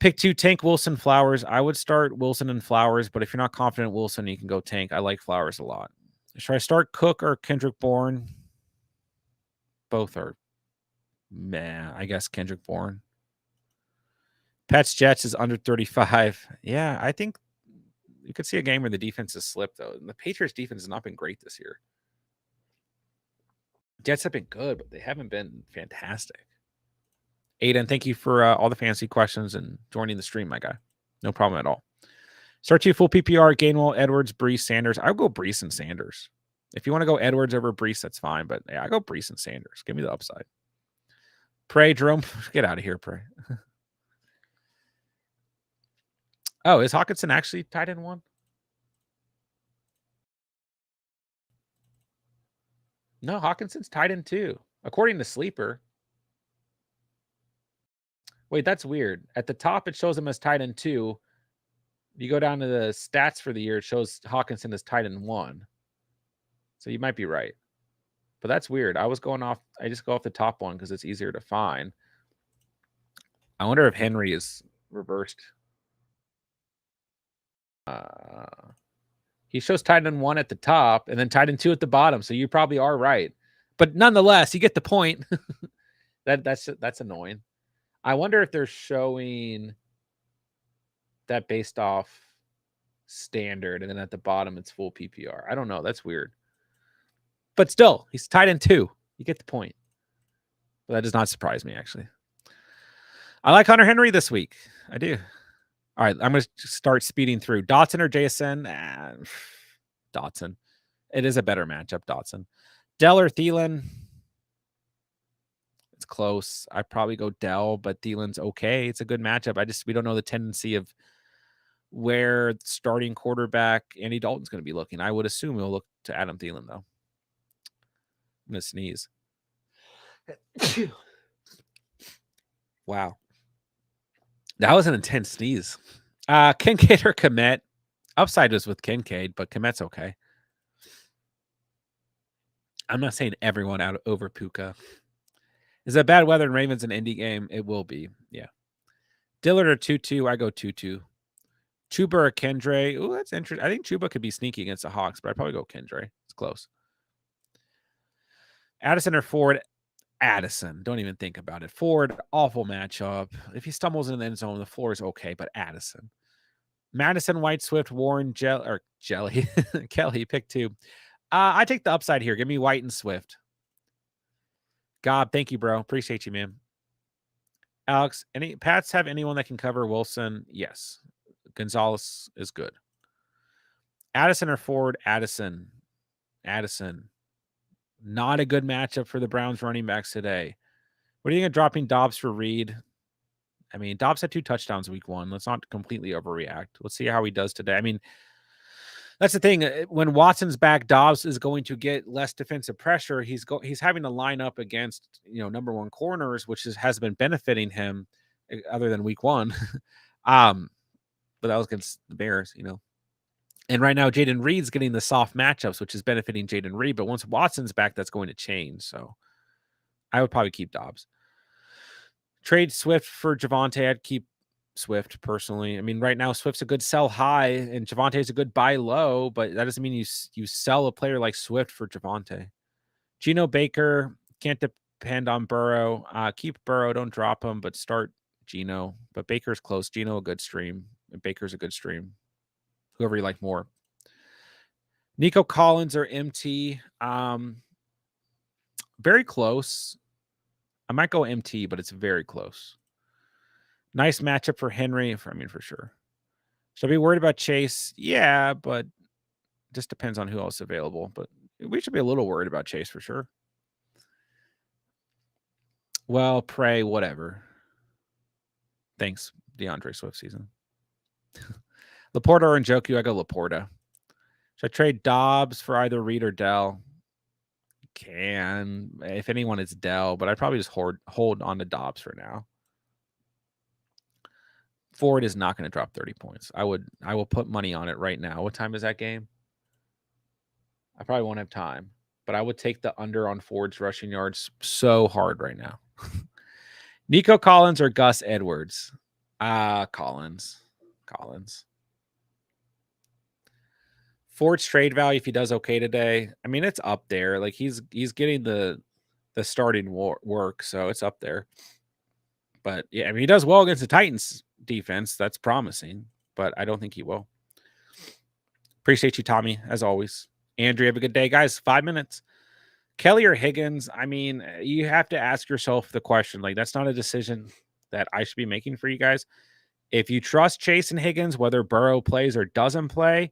Pick 2, Tank, Wilson, Flowers. I would start Wilson and Flowers, but if you're not confident Wilson, you can go Tank. I like Flowers a lot. Should I start Cook or Kendrick Bourne? Both are meh. I guess Kendrick Bourne. Pets Jets is under 35. Yeah, I think you could see a game where the defense has slipped, though. And the Patriots defense has not been great this year. Jets have been good, but they haven't been fantastic. Aiden, thank you for all the fancy questions and joining the stream, my guy. No problem at all. Start 2 full PPR, Gainwell, Edwards, Brees, Sanders. I would go Brees and Sanders. If you want to go Edwards over Brees, that's fine. But yeah, I go Brees and Sanders. Give me the upside. Pray, Jerome, get out of here, Pray. Oh, is Hawkinson actually tight end 1? No, Hawkinson's tight end 2, according to Sleeper. Wait, that's weird. At the top, it shows him as tight end 2. You go down to the stats for the year, it shows Hawkinson as tight end 1. So you might be right. But that's weird. I just go off the top one because it's easier to find. I wonder if Henry is reversed. He shows tight end 1 at the top and then tight end 2 at the bottom. So you probably are right. But nonetheless, you get the point. That's annoying. I wonder if they're showing that based off standard, and then at the bottom it's full PPR. I don't know. That's weird. But still, he's tight end 2. You get the point. But that does not surprise me, actually. I like Hunter Henry this week. I do. All right, I'm going to start speeding through. Dotson or JSN? Dotson. It is a better matchup, Dotson. Dell or Thielen? It's close. I probably go Dell, but Thielen's okay. It's a good matchup. We don't know the tendency of where starting quarterback Andy Dalton's going to be looking. I would assume he'll look to Adam Thielen, though. I'm going to sneeze. Wow. That was an intense sneeze. Kincaid or Komet? Upside was with Kincaid, but Komet's okay. I'm not saying everyone out over Puka. Is that bad weather in Ravens an indie game? It will be. Yeah. Dillard or Tutu? I go Tutu. Chuba or Kendre? Oh, that's interesting. I think Chuba could be sneaky against the Hawks, but I'd probably go Kendre. It's close. Addison or Ford? Addison. Don't even think about it. Ford, awful matchup. If he stumbles in the end zone, the floor is okay, but Addison. Madison, White, Swift, Warren, Jelly. Kelly, pick 2. I take the upside here. Give me White and Swift. God, thank you, bro. Appreciate you, man. Alex, any Pats have anyone that can cover Wilson? Yes. Gonzalez is good. Addison or Ford? Addison. Addison. Not a good matchup for the Browns running backs today. What do you think of dropping Dobbs for Reed? I mean, Dobbs had 2 touchdowns week 1. Let's not completely overreact. Let's see how he does today. I mean, that's the thing. When Watson's back, Dobbs is going to get less defensive pressure. He's having to line up against number 1 corners, which has been benefiting him, other than week 1. But that was against the Bears, And right now, Jaden Reed's getting the soft matchups, which is benefiting Jaden Reed. But once Watson's back, that's going to change. So I would probably keep Dobbs. Trade Swift for Javonte. I'd keep Swift personally. I mean, right now Swift's a good sell high and Javante's a good buy low, but that doesn't mean you sell a player like Swift for Javonte. Geno Baker, can't depend on Burrow. Keep Burrow, don't drop him, but start Geno. But Baker's close. Geno a good stream. And Baker's a good stream. Whoever you like more. Nico Collins or MT. Very close. I might go MT, but it's very close. Nice matchup for Henry. For sure. Should I be worried about Chase? Yeah, but just depends on who else is available. But we should be a little worried about Chase for sure. Well, pray, whatever. Thanks, DeAndre Swift season. Laporta or Njoku? I go Laporta. Should I trade Dobbs for either Reed or Dell? Can. If anyone, it's Dell, but I'd probably just hold on to Dobbs for now. Ford is not going to drop 30 points. I will put money on it right now. What time is that game? I probably won't have time, but I would take the under on Ford's rushing yards so hard right now. Nico Collins or Gus Edwards? Collins. Ford's trade value, if he does okay today, I mean, it's up there. Like he's getting the starting work, so it's up there. But yeah, I mean, he does well against the Titans defense. That's promising, but I don't think he will. Appreciate you, Tommy, as always. Andrew, have a good day, guys. 5 minutes. Kelly or Higgins? I mean, you have to ask yourself the question. Like, that's not a decision that I should be making for you guys. If you trust Chase and Higgins, whether Burrow plays or doesn't play,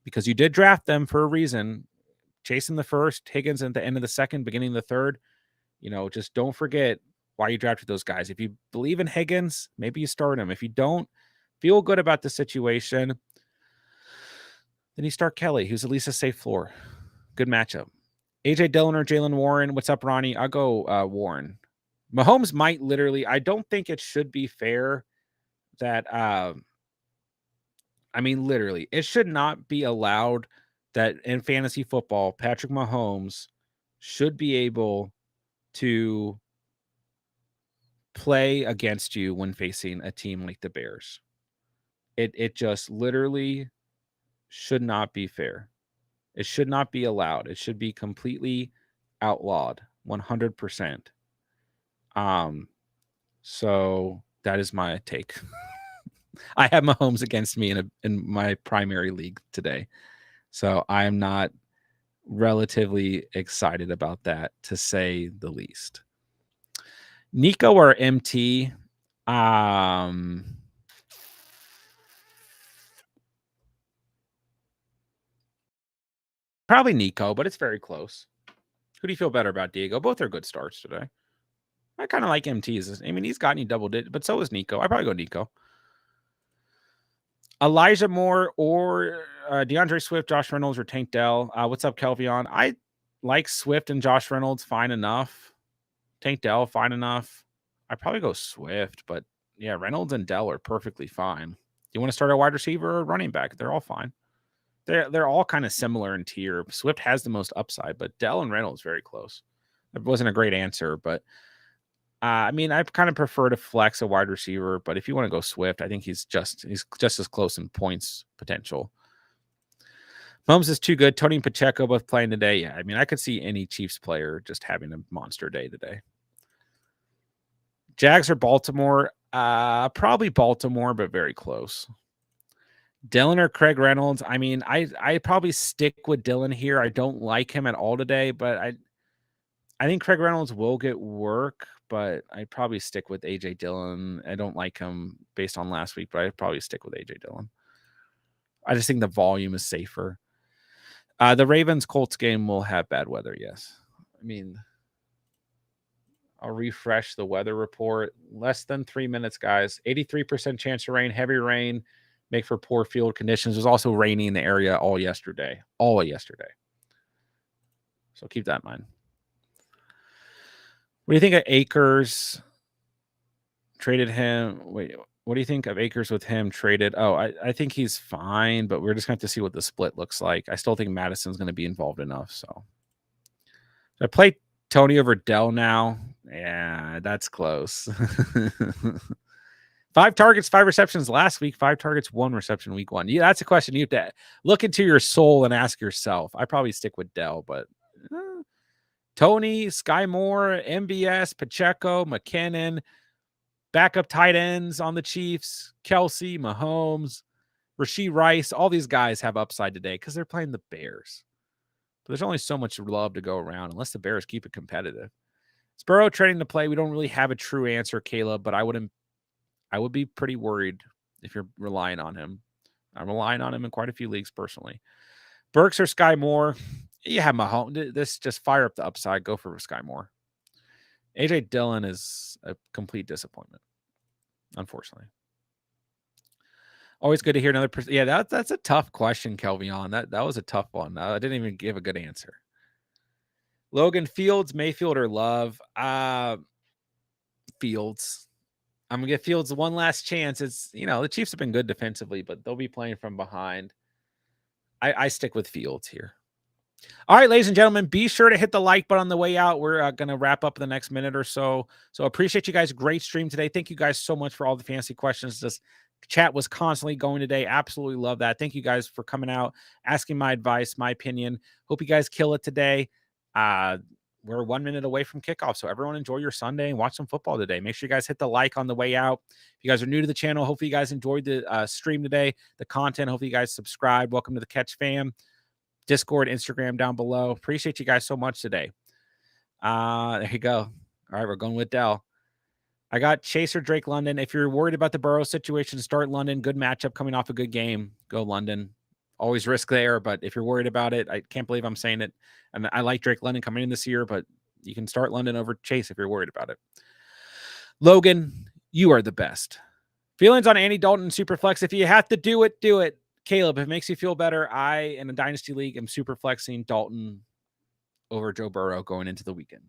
because you did draft them for a reason, Chase in the first, Higgins at the end of the second, beginning of the third, just don't forget why you drafted those guys. If you believe in Higgins, maybe you start him. If you don't feel good about the situation, then you start Kelly, who's at least a safe floor. Good matchup. AJ Dillon or Jalen Warren? What's up, Ronnie? I'll go Warren. Mahomes might literally, I don't think it should be fair that, literally, it should not be allowed that in fantasy football, Patrick Mahomes should be able to play against you when facing a team like the Bears. It just literally should not be fair. It should not be allowed. It should be completely outlawed, 100%. So that is my take. I have Mahomes against me in my primary league today. So I'm not relatively excited about that, to say the least. Nico or MT? Probably Nico, but it's very close. Who do you feel better about, Diego? Both are good starts today. I kind of like MT's. I mean, he's gotten you double digit, but so is Nico. I probably go Nico. Elijah Moore or DeAndre Swift, Josh Reynolds, or Tank Dell. What's up, Kelvion? I like Swift and Josh Reynolds fine enough. Tank Dell fine enough. I'd probably go Swift, but yeah, Reynolds and Dell are perfectly fine. You want to start a wide receiver or running back? They're all fine. They're all kind of similar in tier. Swift has the most upside, but Dell and Reynolds very close. It wasn't a great answer, but I kind of prefer to flex a wide receiver. But if you want to go Swift, I think he's just as close in points potential. Mahomes is too good. Tony and Pacheco both playing today. Yeah, I could see any Chiefs player just having a monster day today. Jags or Baltimore? Probably Baltimore, but very close. Dylan or Craig Reynolds? I probably stick with Dylan here. I don't like him at all today, but I think Craig Reynolds will get work, but I'd probably stick with AJ Dillon. I don't like him based on last week, but I'd probably stick with AJ Dillon. I just think the volume is safer. The Ravens-Colts game will have bad weather, yes. I mean, I'll refresh the weather report. Less than 3 minutes, guys. 83% chance of rain, heavy rain, make for poor field conditions. It was also rainy in the area all yesterday. So keep that in mind. What do you think of Akers? Traded him. Wait, what do you think of Akers with him traded? Oh, I think he's fine, but we're just going to have to see what the split looks like. I still think Madison's going to be involved enough. So I play Tony over Dell now. Yeah, that's close. 5 targets, 5 receptions last week, 5 targets, 1 reception week 1. Yeah, that's a question you have to look into your soul and ask yourself. I probably stick with Dell, but Tony, Sky Moore, MBS, Pacheco, McKinnon, backup tight ends on the Chiefs, Kelsey, Mahomes, Rashee Rice. All these guys have upside today because they're playing the Bears. But there's only so much love to go around unless the Bears keep it competitive. Is Burrow training to play? We don't really have a true answer, Caleb, but I would be pretty worried if you're relying on him. I'm relying on him in quite a few leagues personally. Burks or Sky Moore? You have Mahomes. This just fire up the upside. Go for Sky Moore. AJ Dillon is a complete disappointment, unfortunately. Always good to hear another person. Yeah, that's a tough question, Kelvion. That was a tough one. I didn't even give a good answer. Logan Fields, Mayfield, or Love? Fields. I'm gonna give Fields one last chance. It's the Chiefs have been good defensively, but they'll be playing from behind. I stick with Fields here. All right, ladies and gentlemen, be sure to hit the like button on the way out. We're going to wrap up in the next minute or so. So appreciate you guys. Great stream today. Thank you guys so much for all the fancy questions. This chat was constantly going today. Absolutely love that. Thank you guys for coming out, asking my advice, my opinion. Hope you guys kill it today. We're 1 minute away from kickoff. So everyone enjoy your Sunday and watch some football today. Make sure you guys hit the like on the way out. If you guys are new to the channel, hopefully you guys enjoyed the stream today, the content. Hopefully you guys subscribe. Welcome to the Catch fam. Discord, Instagram down below. Appreciate you guys so much today. There you go. All right, we're going with Dell. I got Chaser Drake London. If you're worried about the Burrow situation, start London. Good matchup coming off a good game. Go London. Always risk there, but if you're worried about it, I can't believe I'm saying it. And I like Drake London coming in this year, but you can start London over Chase if you're worried about it. Logan, you are the best. Feelings on Andy Dalton Superflex. If you have to do it, do it. Caleb, if it makes you feel better, I, in a Dynasty League, am super flexing Dalton over Joe Burrow going into the weekend.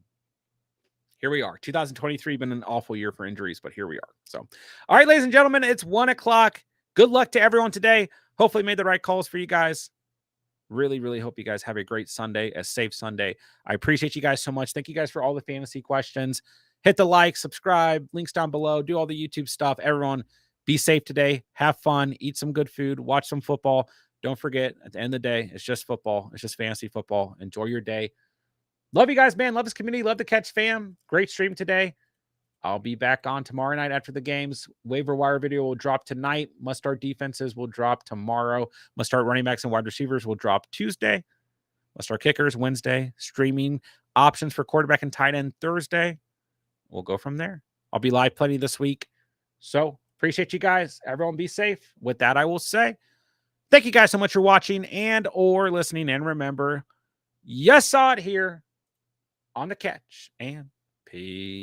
Here we are. 2023 been an awful year for injuries, but here we are. So, all right, ladies and gentlemen, it's 1 o'clock. Good luck to everyone today. Hopefully made the right calls for you guys. Really, really hope you guys have a great Sunday, a safe Sunday. I appreciate you guys so much. Thank you guys for all the fantasy questions. Hit the like, subscribe, links down below, do all the YouTube stuff. Everyone, be safe today. Have fun. Eat some good food. Watch some football. Don't forget, at the end of the day, it's just football. It's just fantasy football. Enjoy your day. Love you guys, man. Love this community. Love the Catch fam. Great stream today. I'll be back on tomorrow night after the games. Waiver wire video will drop tonight. Must start defenses will drop tomorrow. Must start running backs and wide receivers will drop Tuesday. Must start kickers Wednesday. Streaming options for quarterback and tight end Thursday. We'll go from there. I'll be live plenty this week. So appreciate you guys. Everyone be safe. With that, I will say thank you guys so much for watching and or listening. And remember, you saw it here on the Catch, and peace.